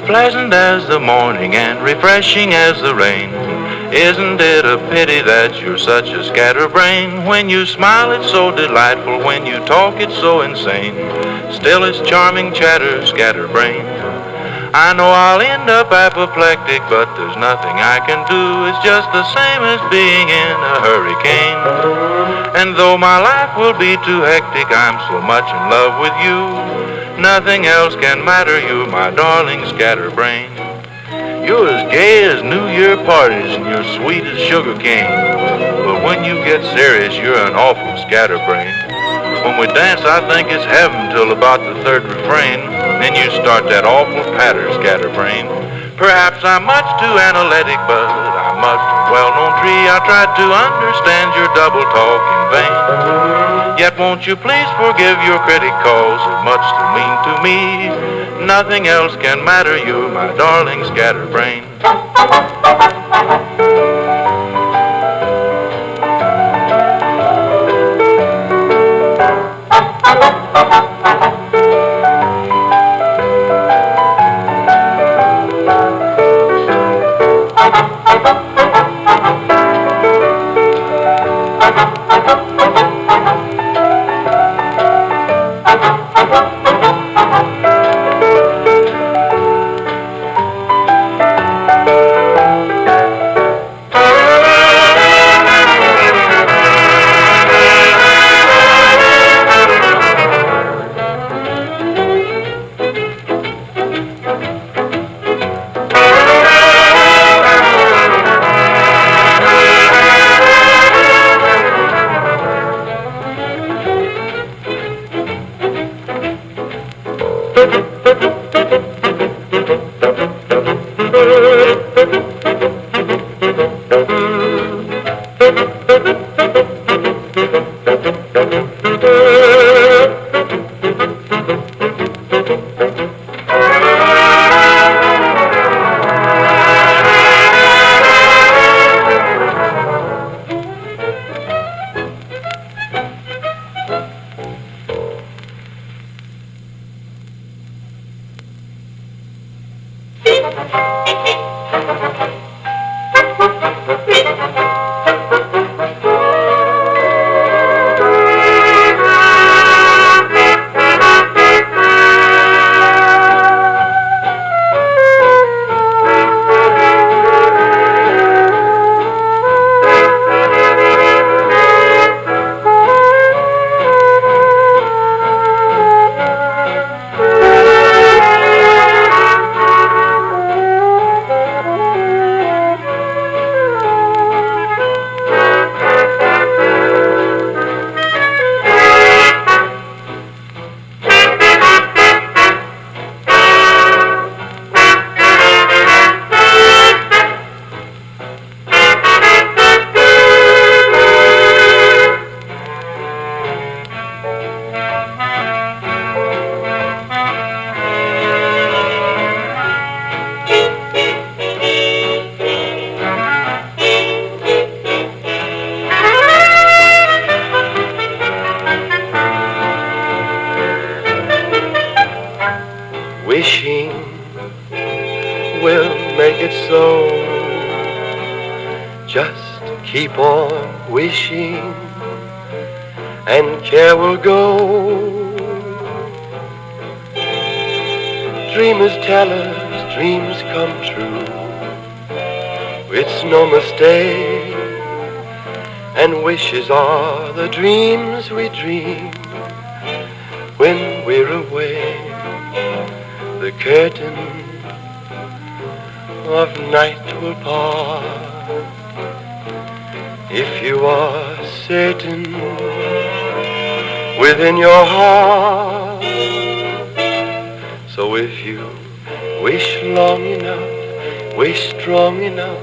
Pleasant as the morning and refreshing as the rain. Isn't it a pity that you're such a scatterbrain? When you smile it's so delightful, when you talk it's so insane. Still it's charming chatter, scatterbrain. I know I'll end up apoplectic, but there's nothing I can do. It's just the same as being in a hurricane. And though my life will be too hectic, I'm so much in love with you. Nothing else can matter, you my darling scatterbrain. You're as gay as New Year parties and you're sweet as sugar cane. But when you get serious, you're an awful scatterbrain. When we dance, I think it's heaven till about the third refrain. Then you start that awful patter, scatterbrain. Perhaps I'm much too analytic, but I'm a well-known tree. I tried to understand your double talk in vain. Yet won't you please forgive your critic, cause it much too mean to me. Nothing else can matter, you my darling scatterbrain. will make it so. Just keep on wishing and care will go. Dreamers tell us dreams come true. It's no mistake, and wishes are the dreams we dream when we're away. The curtain of night will part if you are certain within your heart. So if you wish long enough, wish strong enough,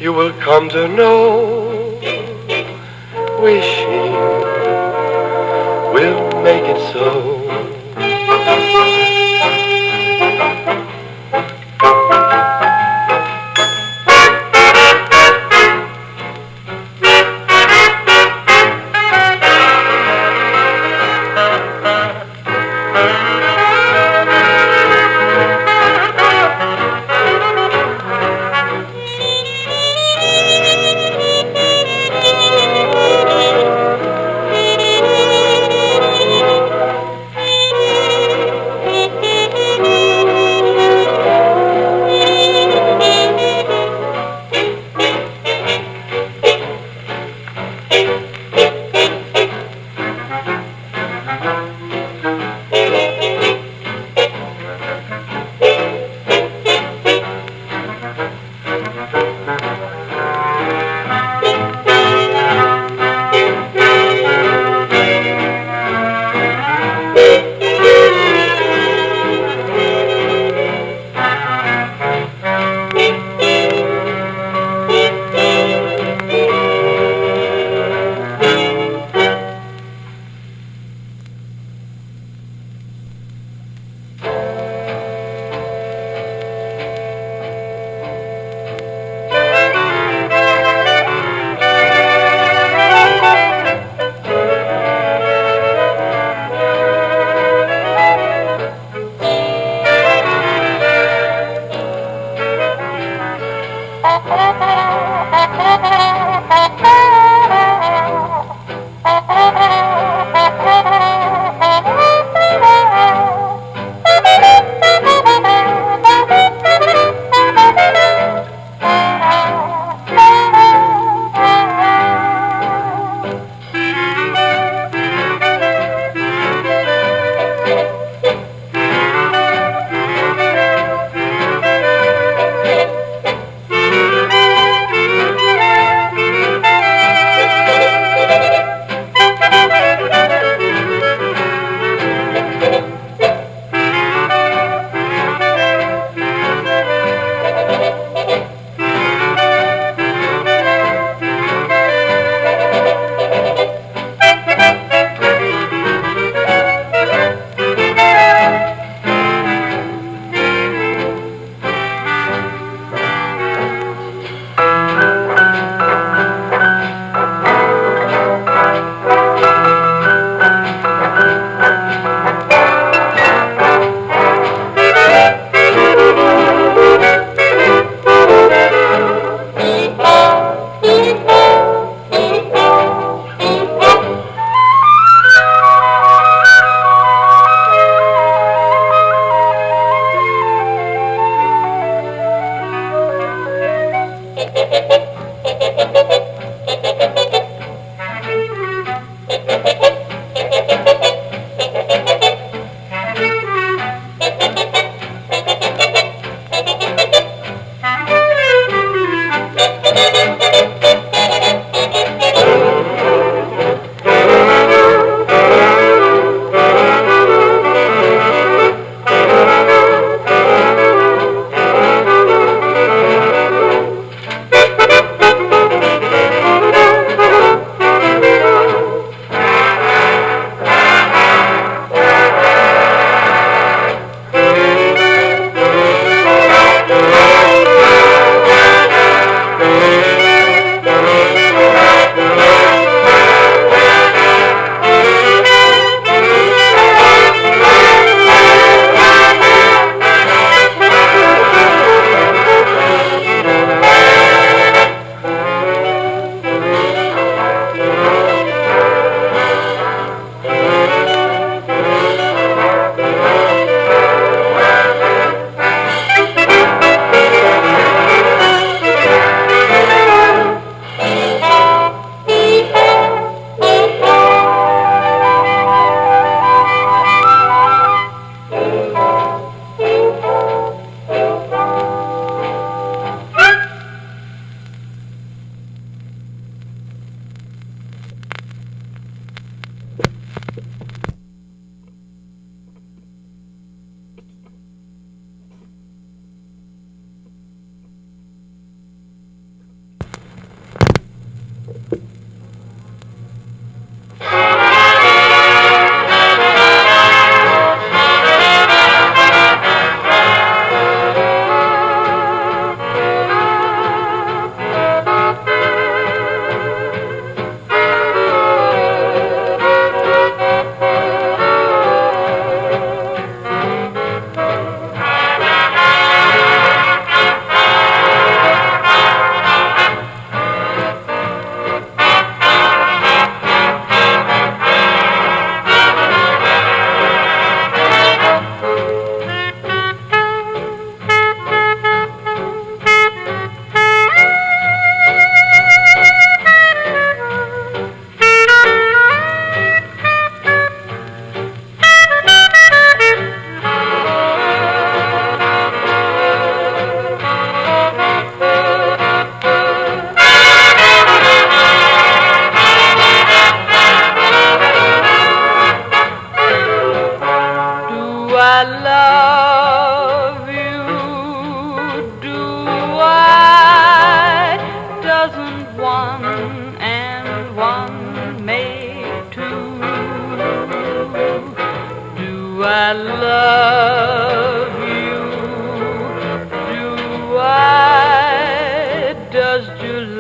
you will come to know wishing will make it so.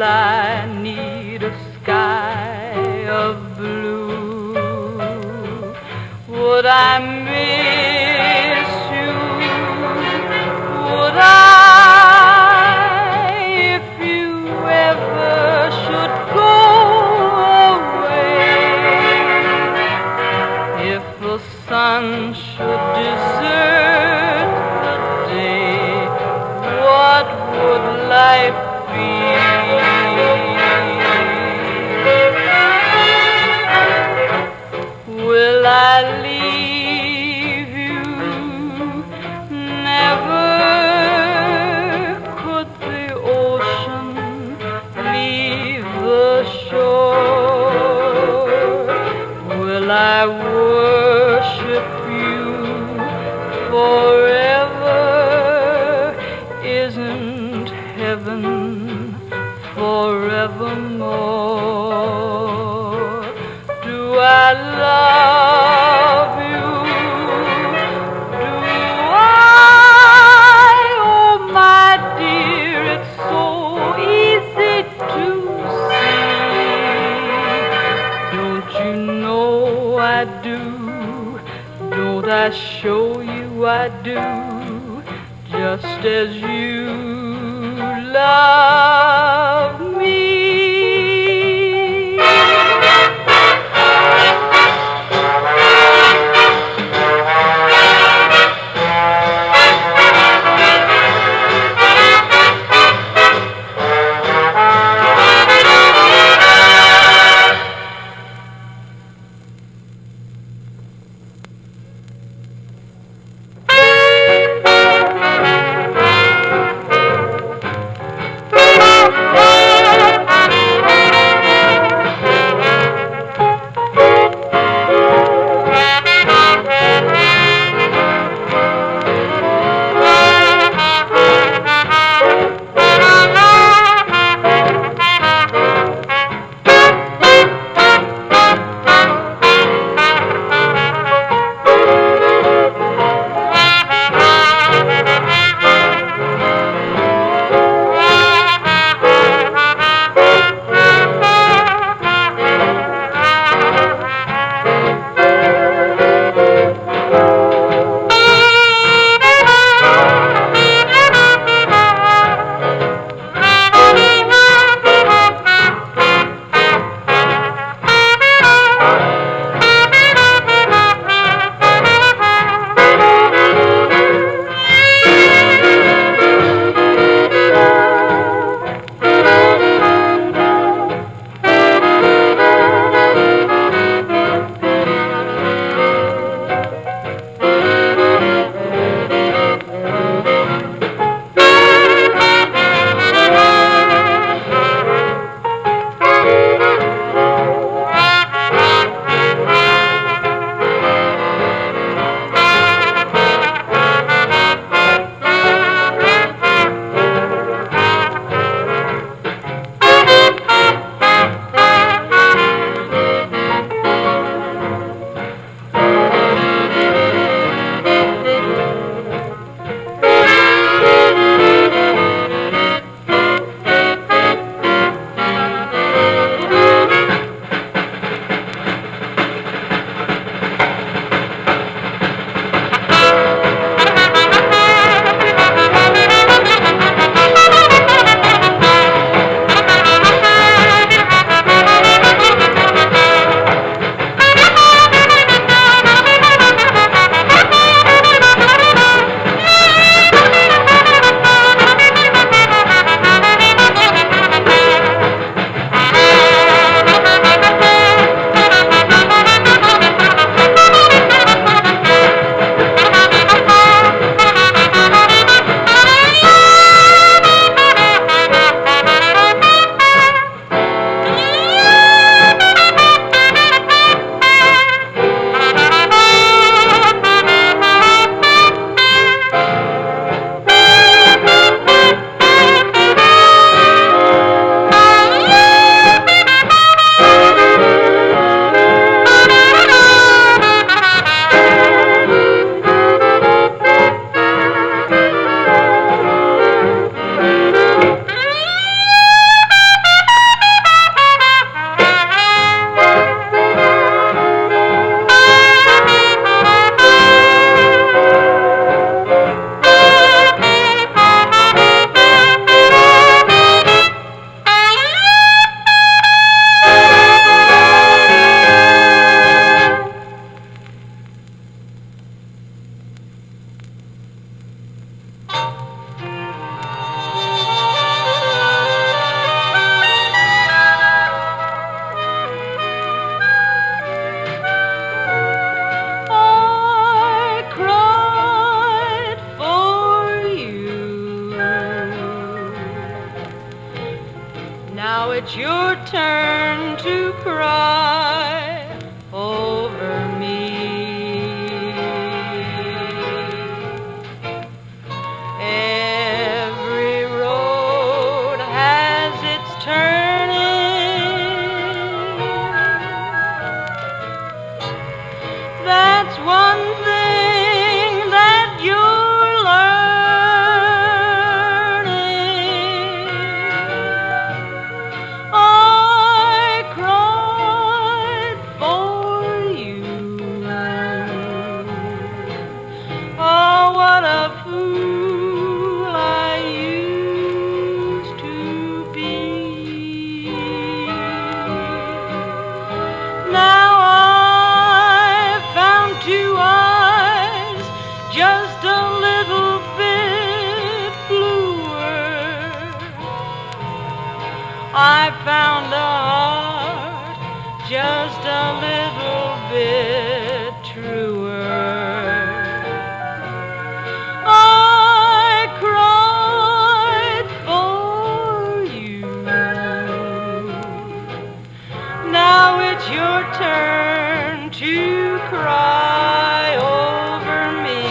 I need a sky of blue. Would I miss you? Would I, if you ever should go away? If the sun should desert the day, what would life be? Will I leave you? Never. Could the ocean leave the shore? Will I worship you forever? Isn't heaven forevermore? Do I love you? Do I? Oh, my dear, it's so easy to see. Don't you know I do? Don't I show you I do? Just as you love me. it's your turn to cry over me. Every road has its turning. That's one thing that you're learning. I cried for you. Oh, what a fool I used to be. Now I've found two eyes just a little bit bluer. I found a heart just a little bit truer. I cried for you. Now it's your turn to cry over me.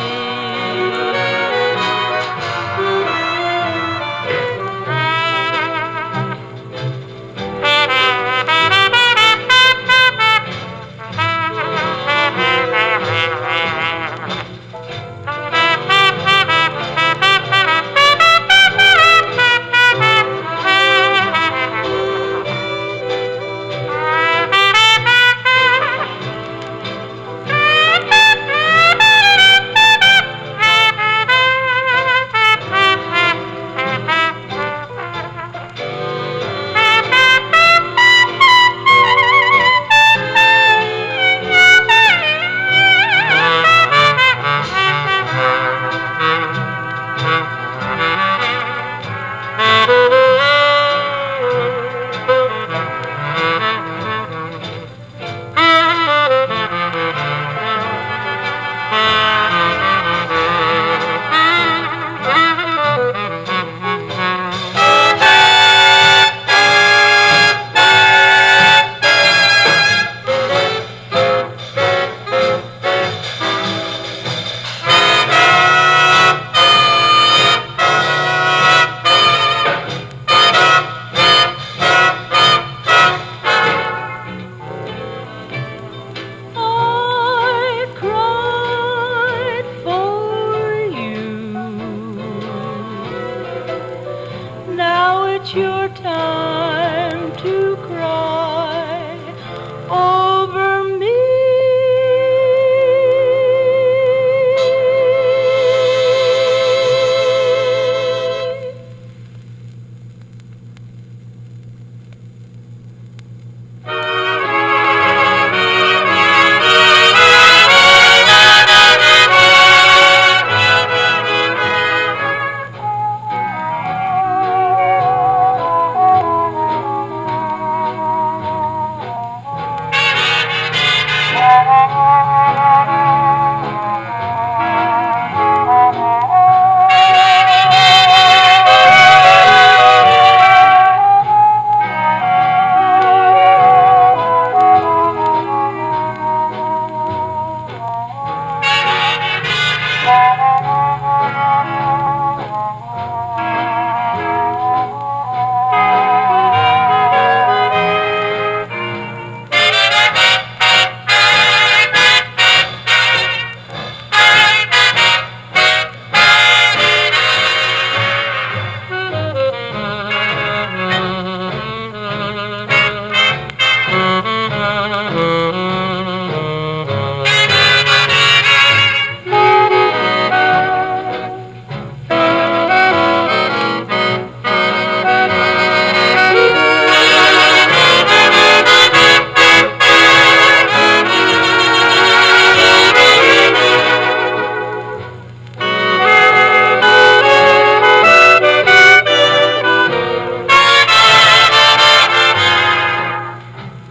I cried for you. Now it's your time to cry over me.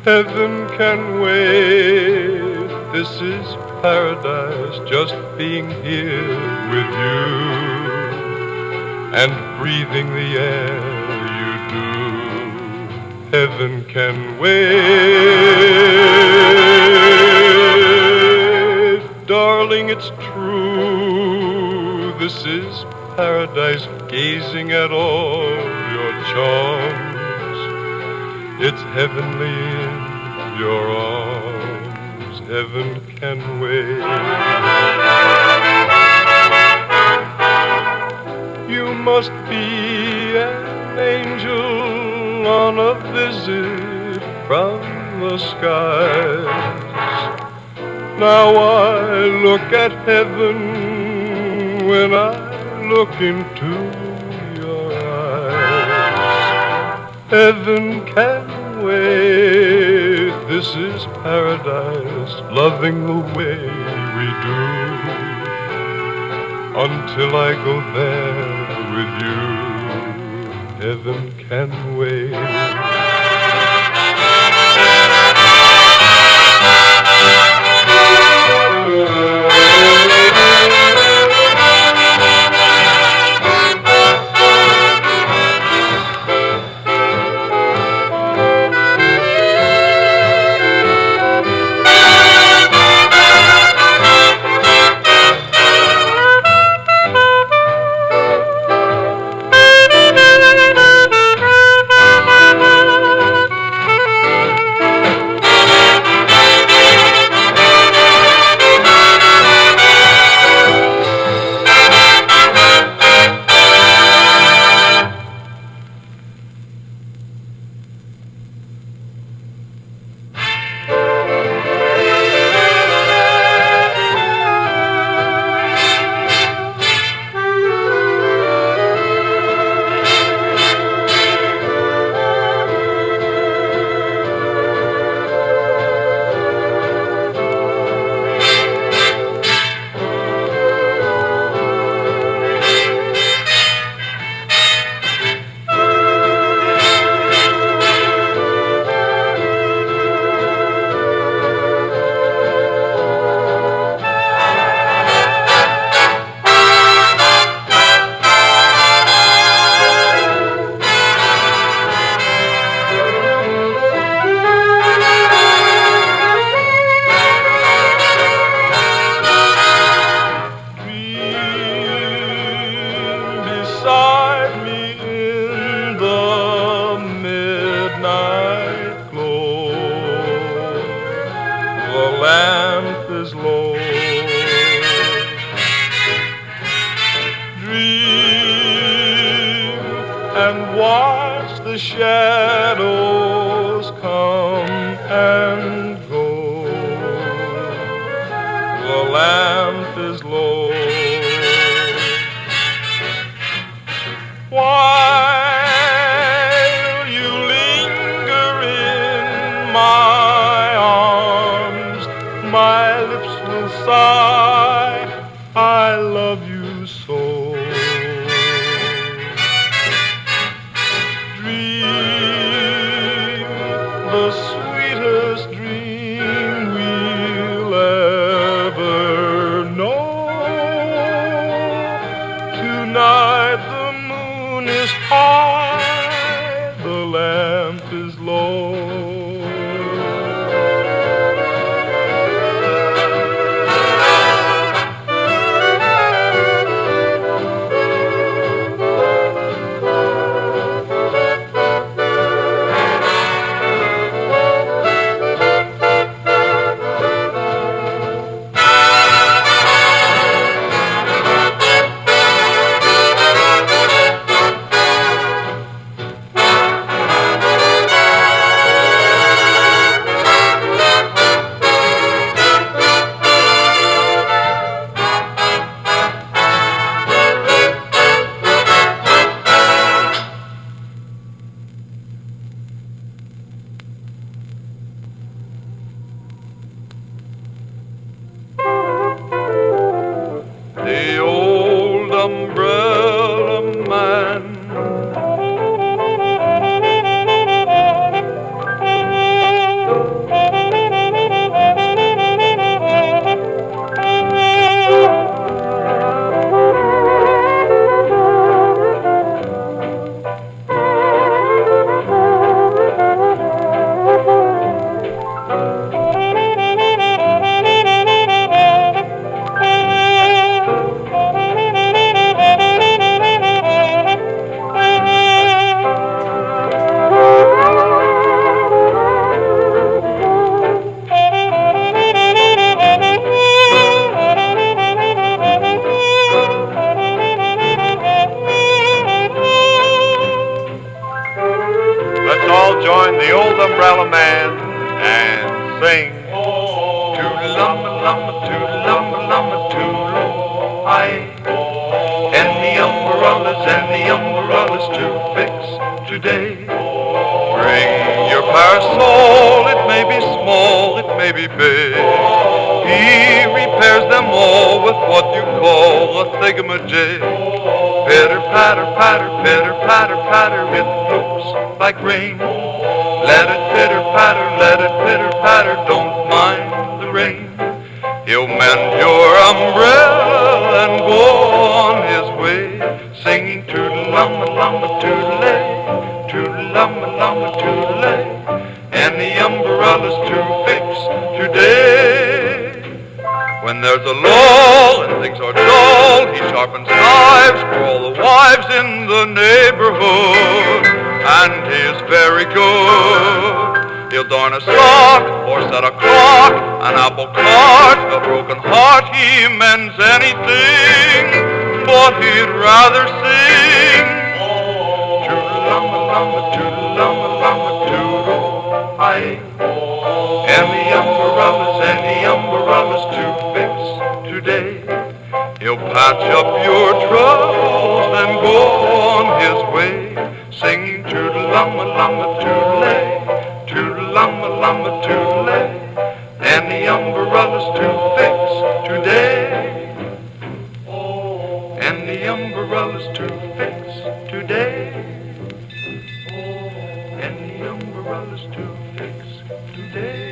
Heaven can wait. This is paradise, just being here with you and breathing the air you do. heaven can wait. Darling, it's true, this is paradise, gazing at all your charms. It's heavenly in your arms, heaven can wait. You must be an angel on a visit from the skies. Now I look at heaven when I look into your eyes. Heaven can wait, this is paradise, loving the way we do. Until I go there with you, heaven can wait. the old umbrella man and sing. Toodle-lumma-lumma, toodle-lumma-lumma, toodle-I. And the umbrellas to fix today. Bring your parasol, it may be small, it may be big. He repairs them all with what you call a thingamajig. Pitter-patter, patter, pitter-patter, patter, it looks like rain. Let it pitter-patter, let it pitter-patter, don't mind the rain. He'll mend your umbrella and go on his way, singing toodle-lumma-lumma, toodle-lay, toodle-lumma-lumma, toodle-lay, and the umbrella's to fix today. When there's a lull and things are dull, he sharpens knives for all the wives in the neighborhood, and he is very good. He'll darn a sock or set a clock, an apple cart, a broken heart, he mends anything, but he'd rather sing. Toodle-lumma-lumma, toodle-lumma-lumma, toodle-I. And the umbrellas to fix today. He'll patch up your troubles and go on his way, singing toodle-lumma-lumma, toodle-lay, toodle-lumma-lumma, toodle-lay, and the umbrellas to fix today. And the umbrellas to fix today. And the umbrellas to fix today.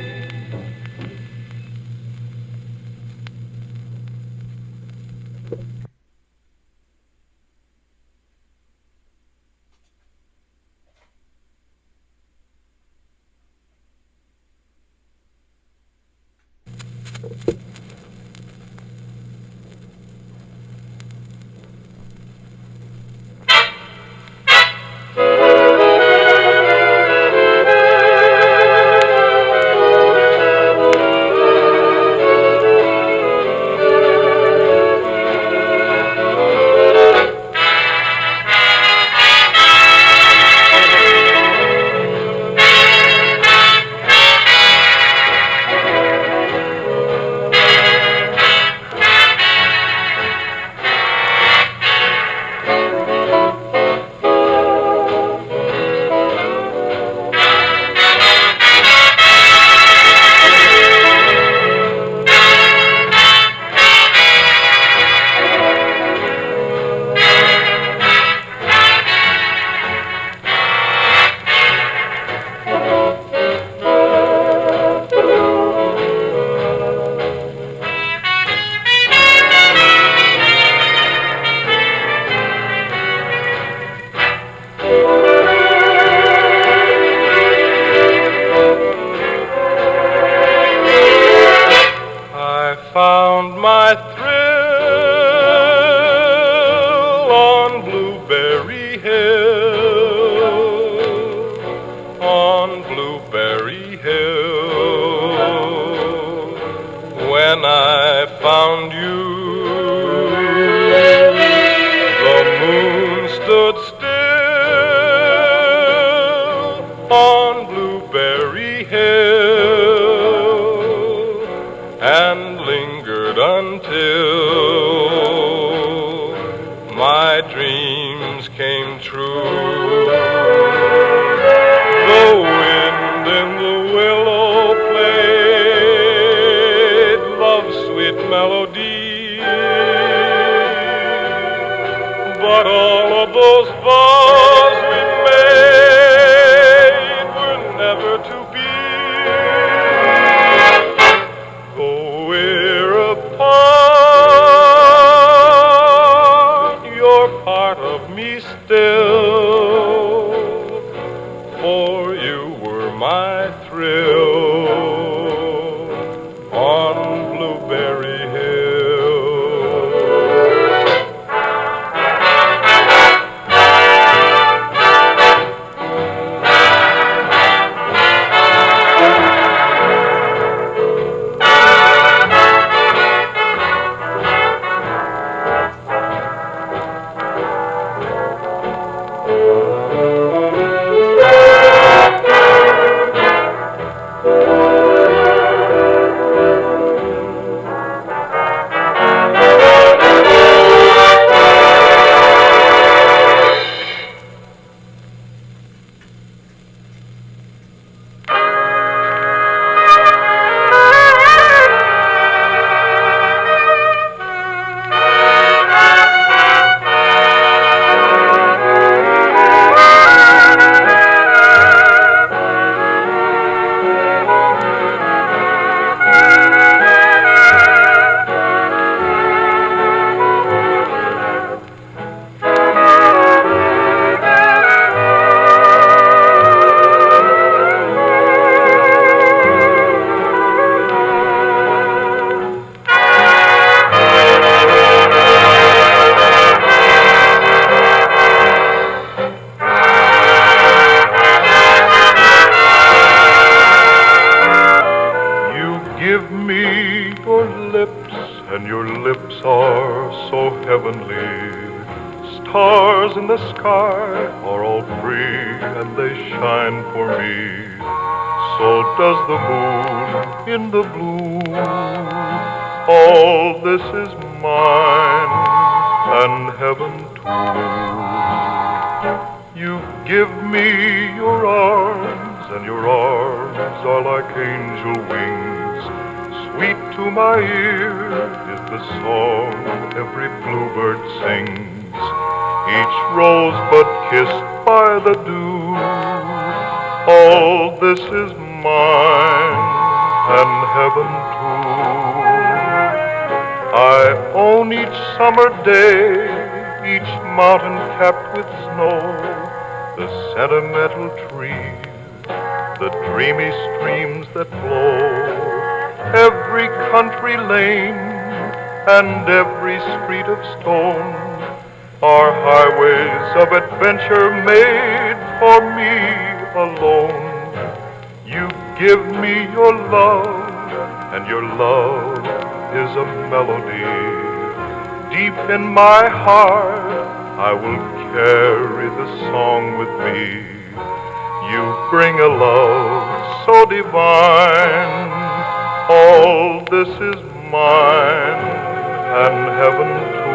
Your lips are so heavenly. Stars in the sky are all free, and they shine for me. So does the moon in the blue. All this is mine, and heaven too. You give me your arms, and your arms are like angel wings. Sweet to my ear is the song every bluebird sings. Each rosebud kissed by the dew. All this is mine, and heaven too. I own each summer day, each mountain capped with snow, the sentimental trees, the dreamy streams that flow, every country lane and every street of stone are highways of adventure made for me alone. You give me your love, and your love is a melody. Deep in my heart, I will carry the song with me. You bring a love so divine. All this is mine, and heaven too.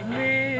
Me.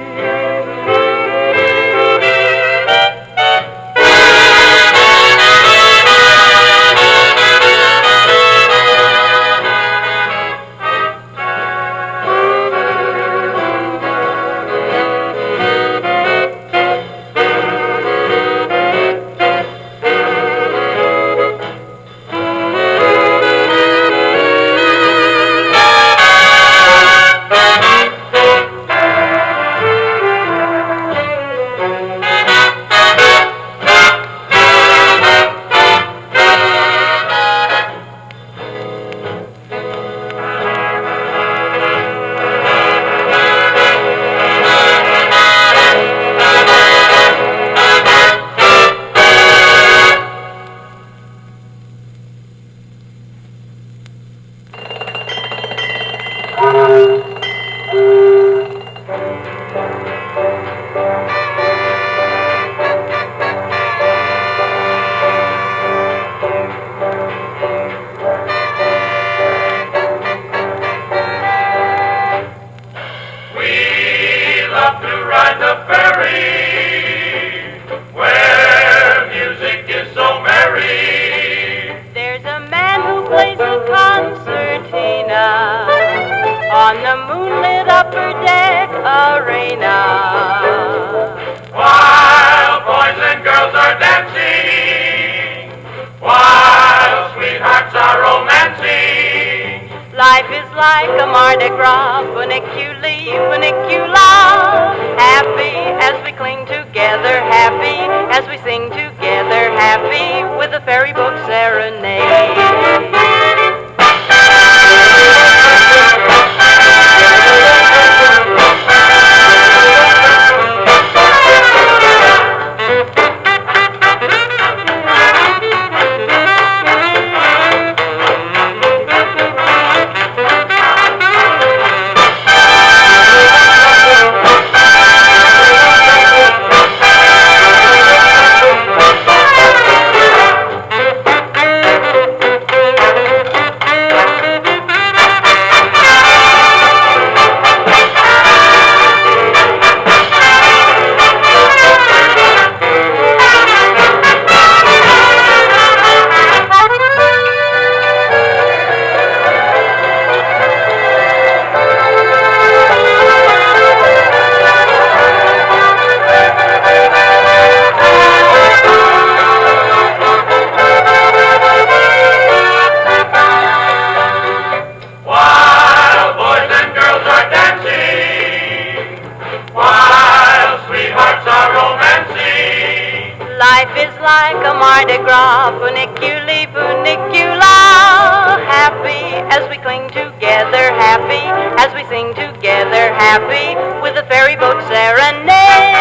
On the moonlit upper deck arena. While boys and girls are dancing, while sweethearts are romancing. Life is like a Mardi Gras, funiculi, funicula. Happy as we cling together, happy as we sing together, happy with a ferry boat serenade. Life is like a Mardi Gras, funiculi, funicula. Happy as we cling together, happy as we sing together, happy with a ferry boat serenade.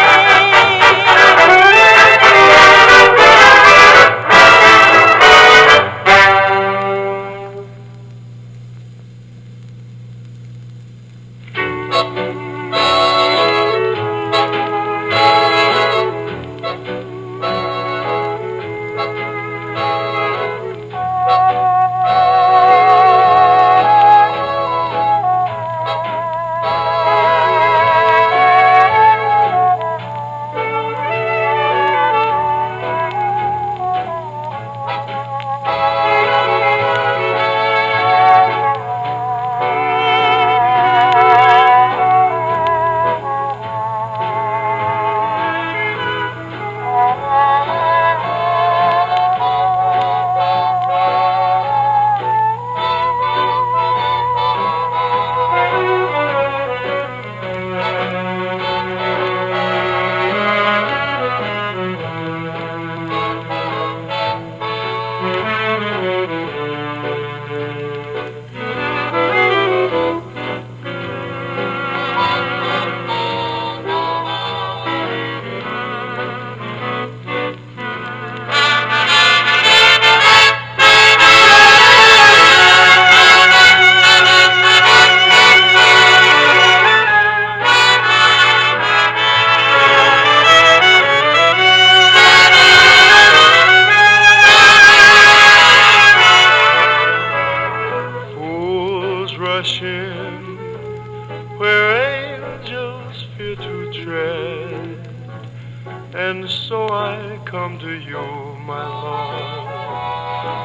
And so I come to you, my love,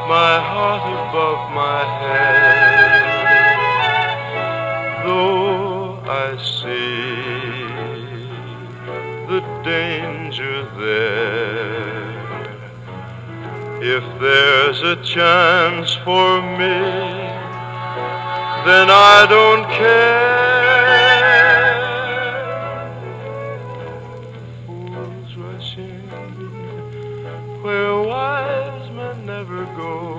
my heart above my head. Though I see the danger there, if there's a chance for me, then I don't care. Where wise men never go,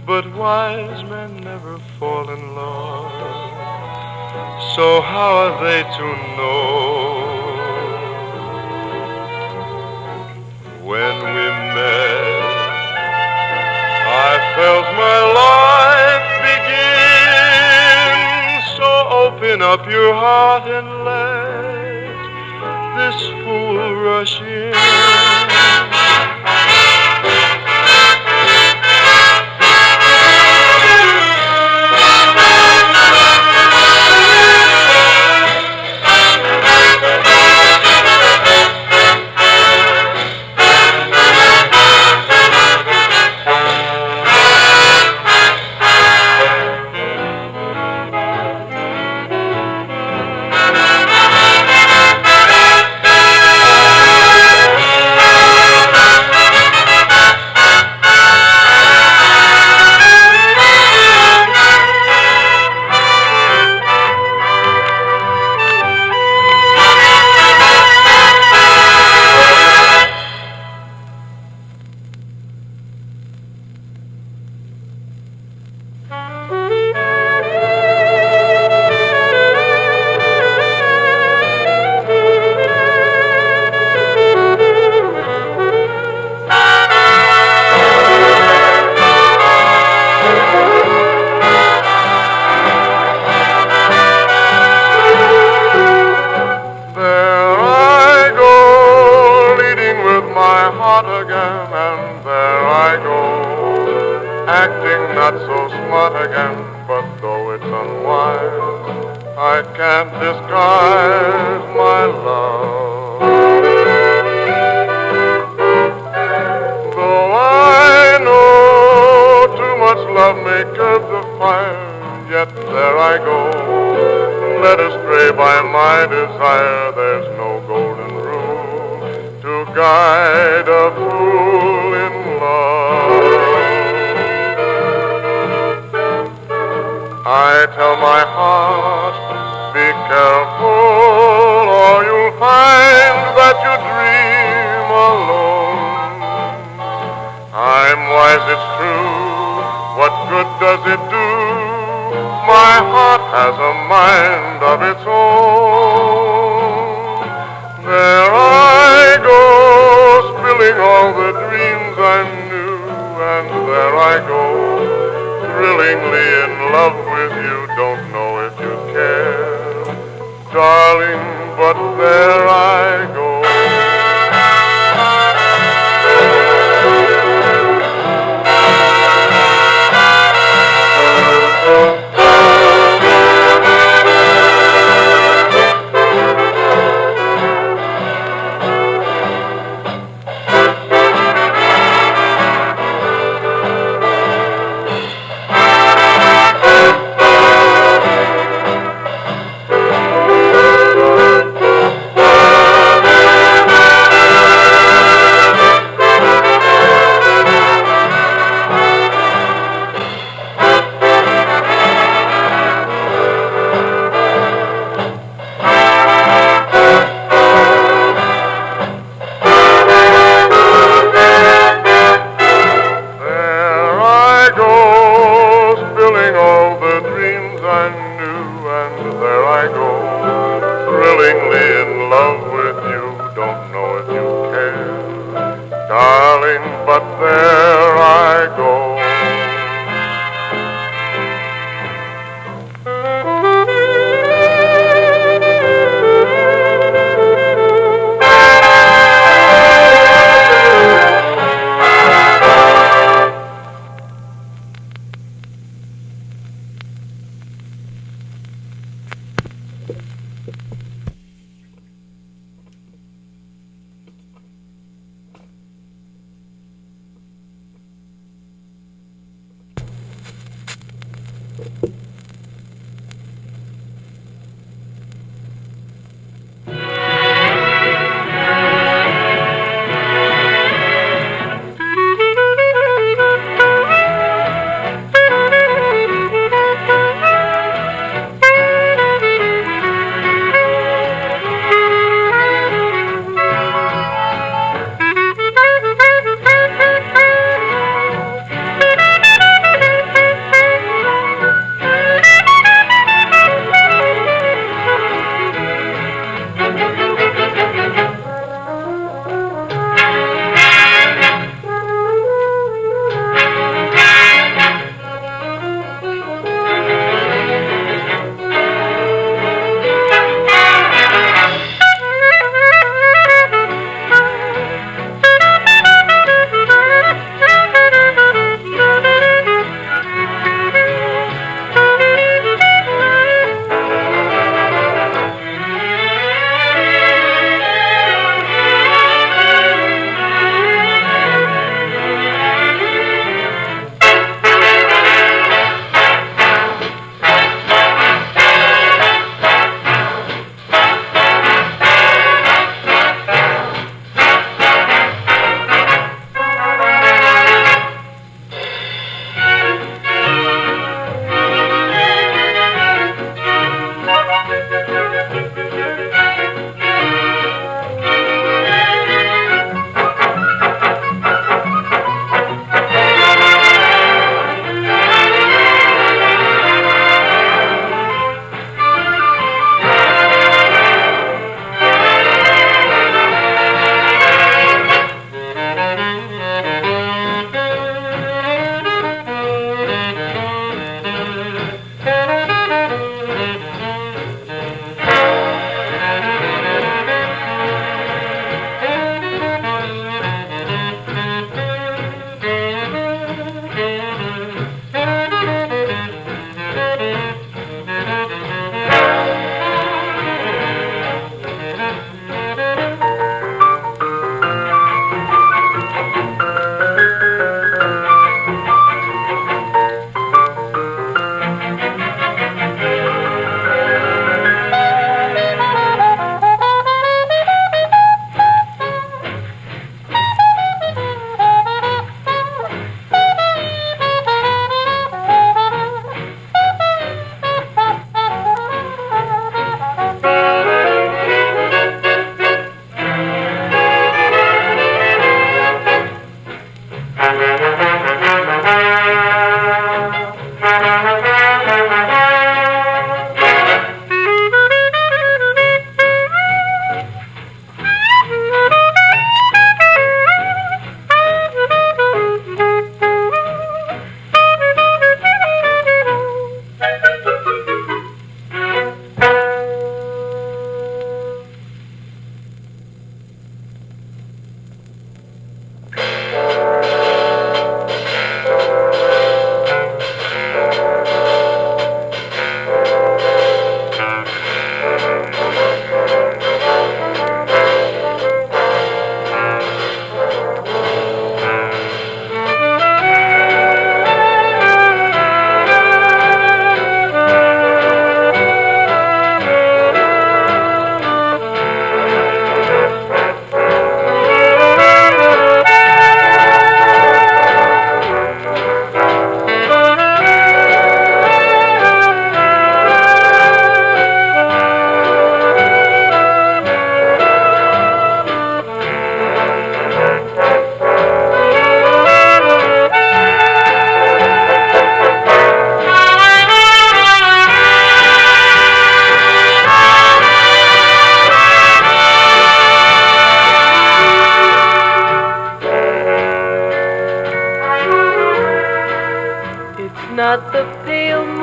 but wise men never fall in love. So how are they to know? When we met, I felt my life begin. open up your heart and let this fool rush in.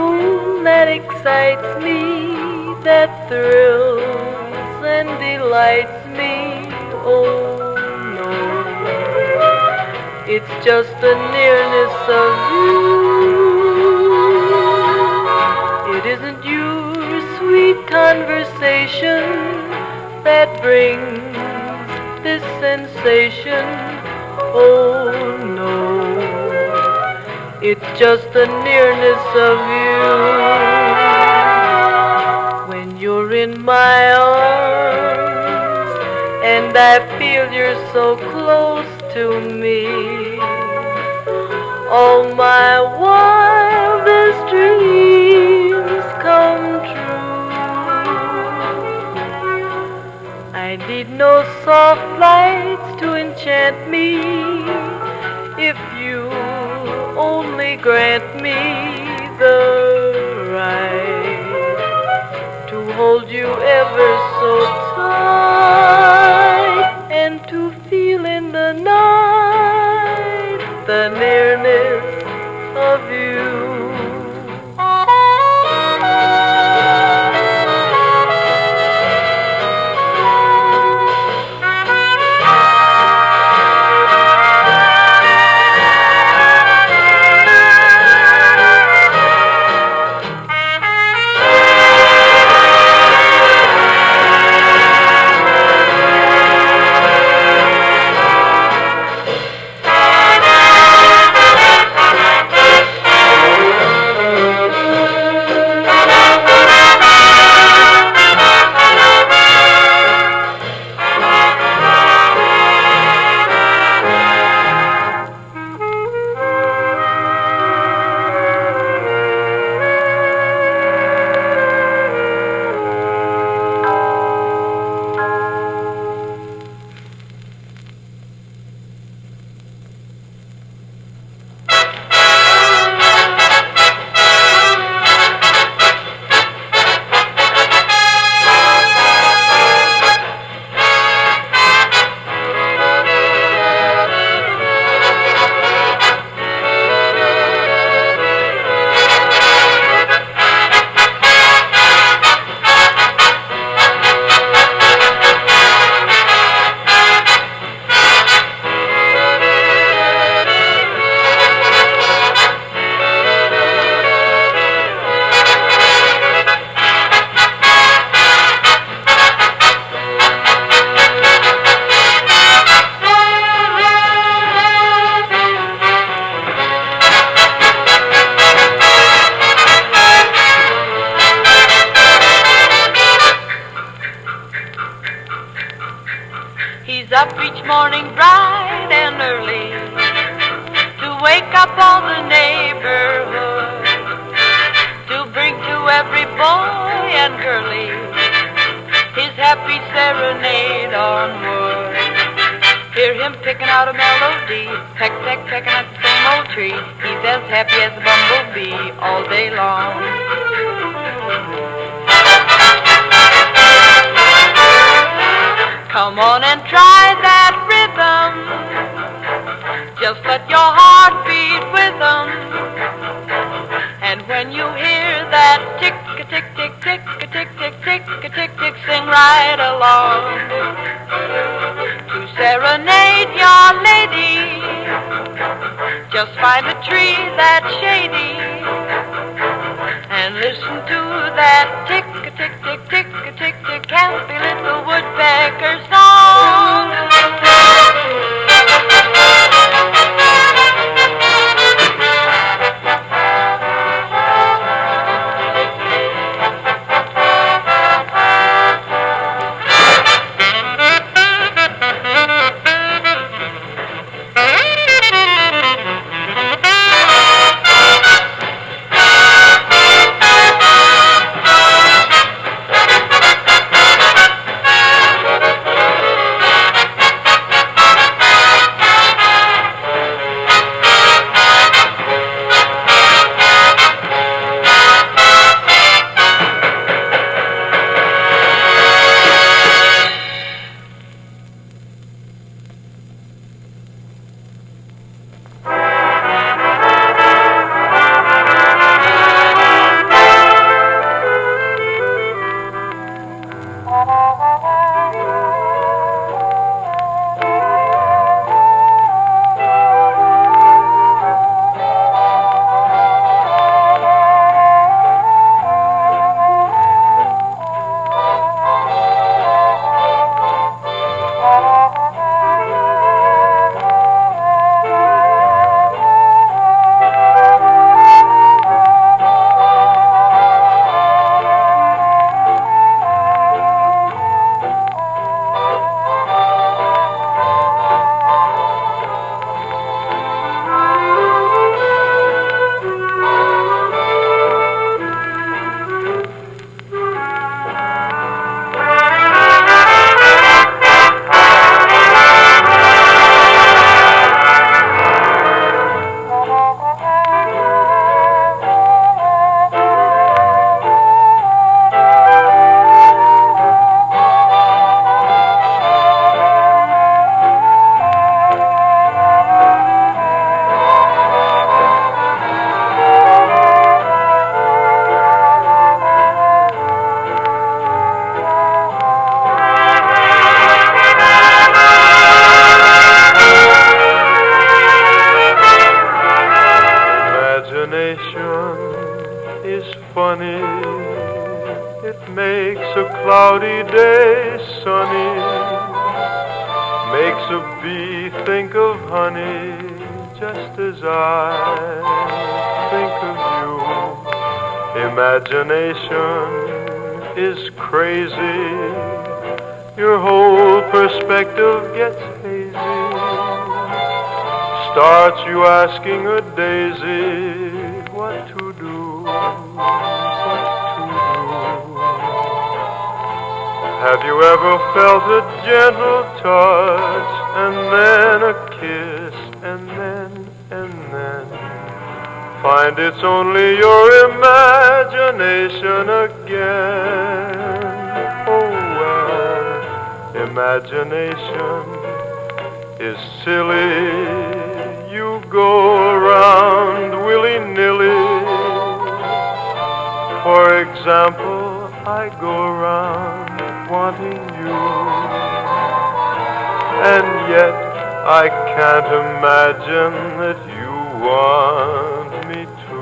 tune that excites me, that thrills and delights me. Oh no, it's just the nearness of you. It isn't your sweet conversation that brings this sensation. Oh no, it's just the nearness of you. When you're in my arms and I feel you're so close to me, all my wildest dreams come true. I need no soft lights to enchant me, if you only grant me the right to hold you ever so tight, and to feel in the night the nearness of you. Up each morning bright and early to wake up all the neighborhood, to bring to every boy and girlie his happy serenade on wood. Hear him picking out a melody, peck, peck, pecking at the same old tree. He's as happy as a bumblebee all day long. Come on and try that rhythm. Just let your heart beat with them. And when you hear that tick a tick tick tick a tick tick tick a tick tick, sing right along. To serenade your lady, just find a tree that's shady and listen to that tick a tick tick tick a tick tick happy little woodpecker song. is funny. It makes a cloudy day sunny. Makes a bee think of honey, just as I think of you. Imagination is crazy. Your whole perspective gets hazy. Starts you asking a daisy what to do, what to do. Have you ever felt a gentle touch, and then a kiss, and then find it's only your imagination again? Oh well, imagination is silly. You go around willy-nilly. For example, I go around wanting you, and yet I can't imagine that you want me to.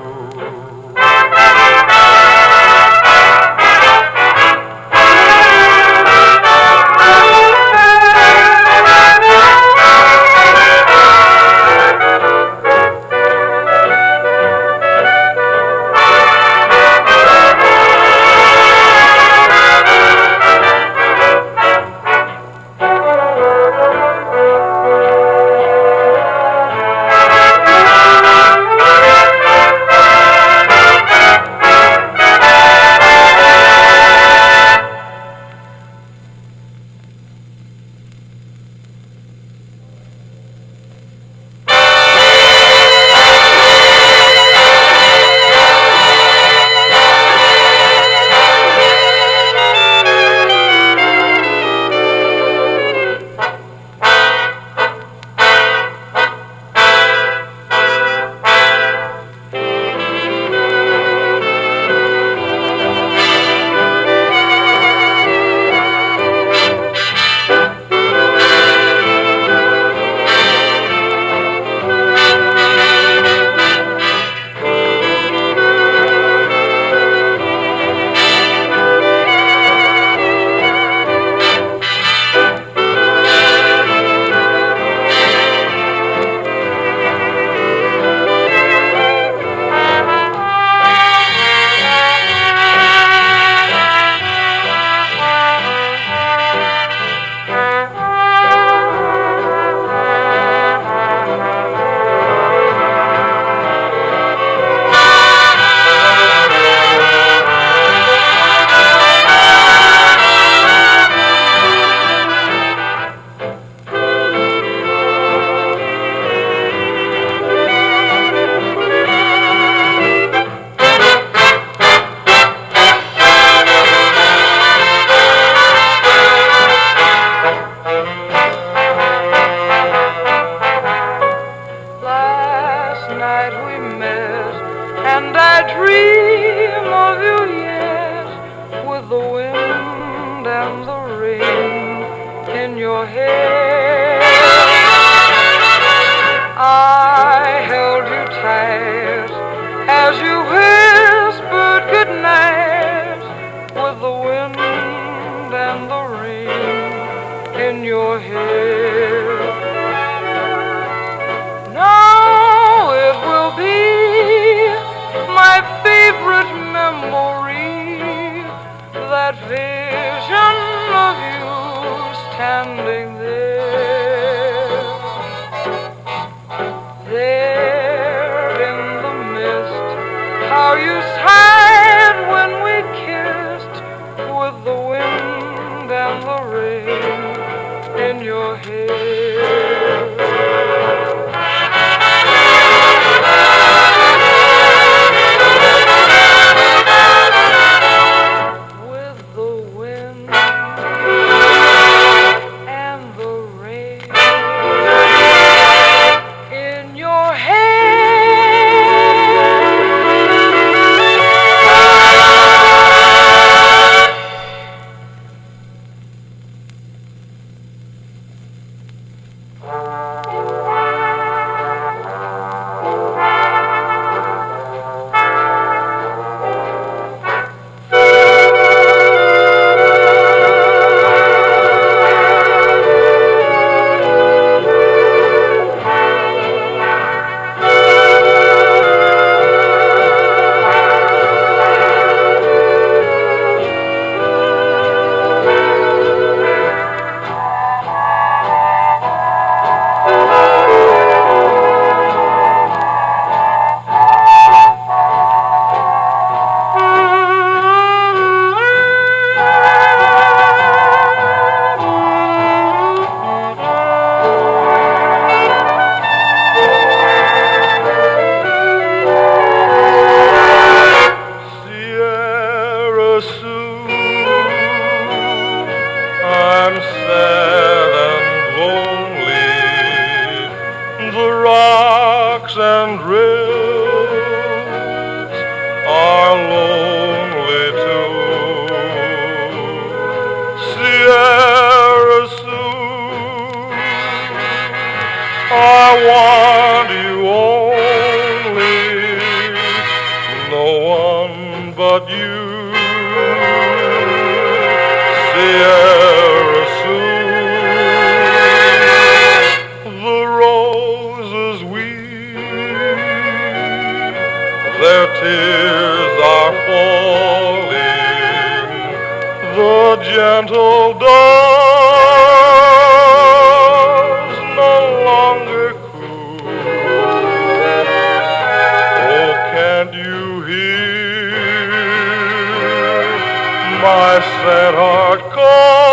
And none but you. Sierra Sue, the roses weep, their tears are falling, the gentle doves no longer coo. Oh, can't you hear my sad heart call?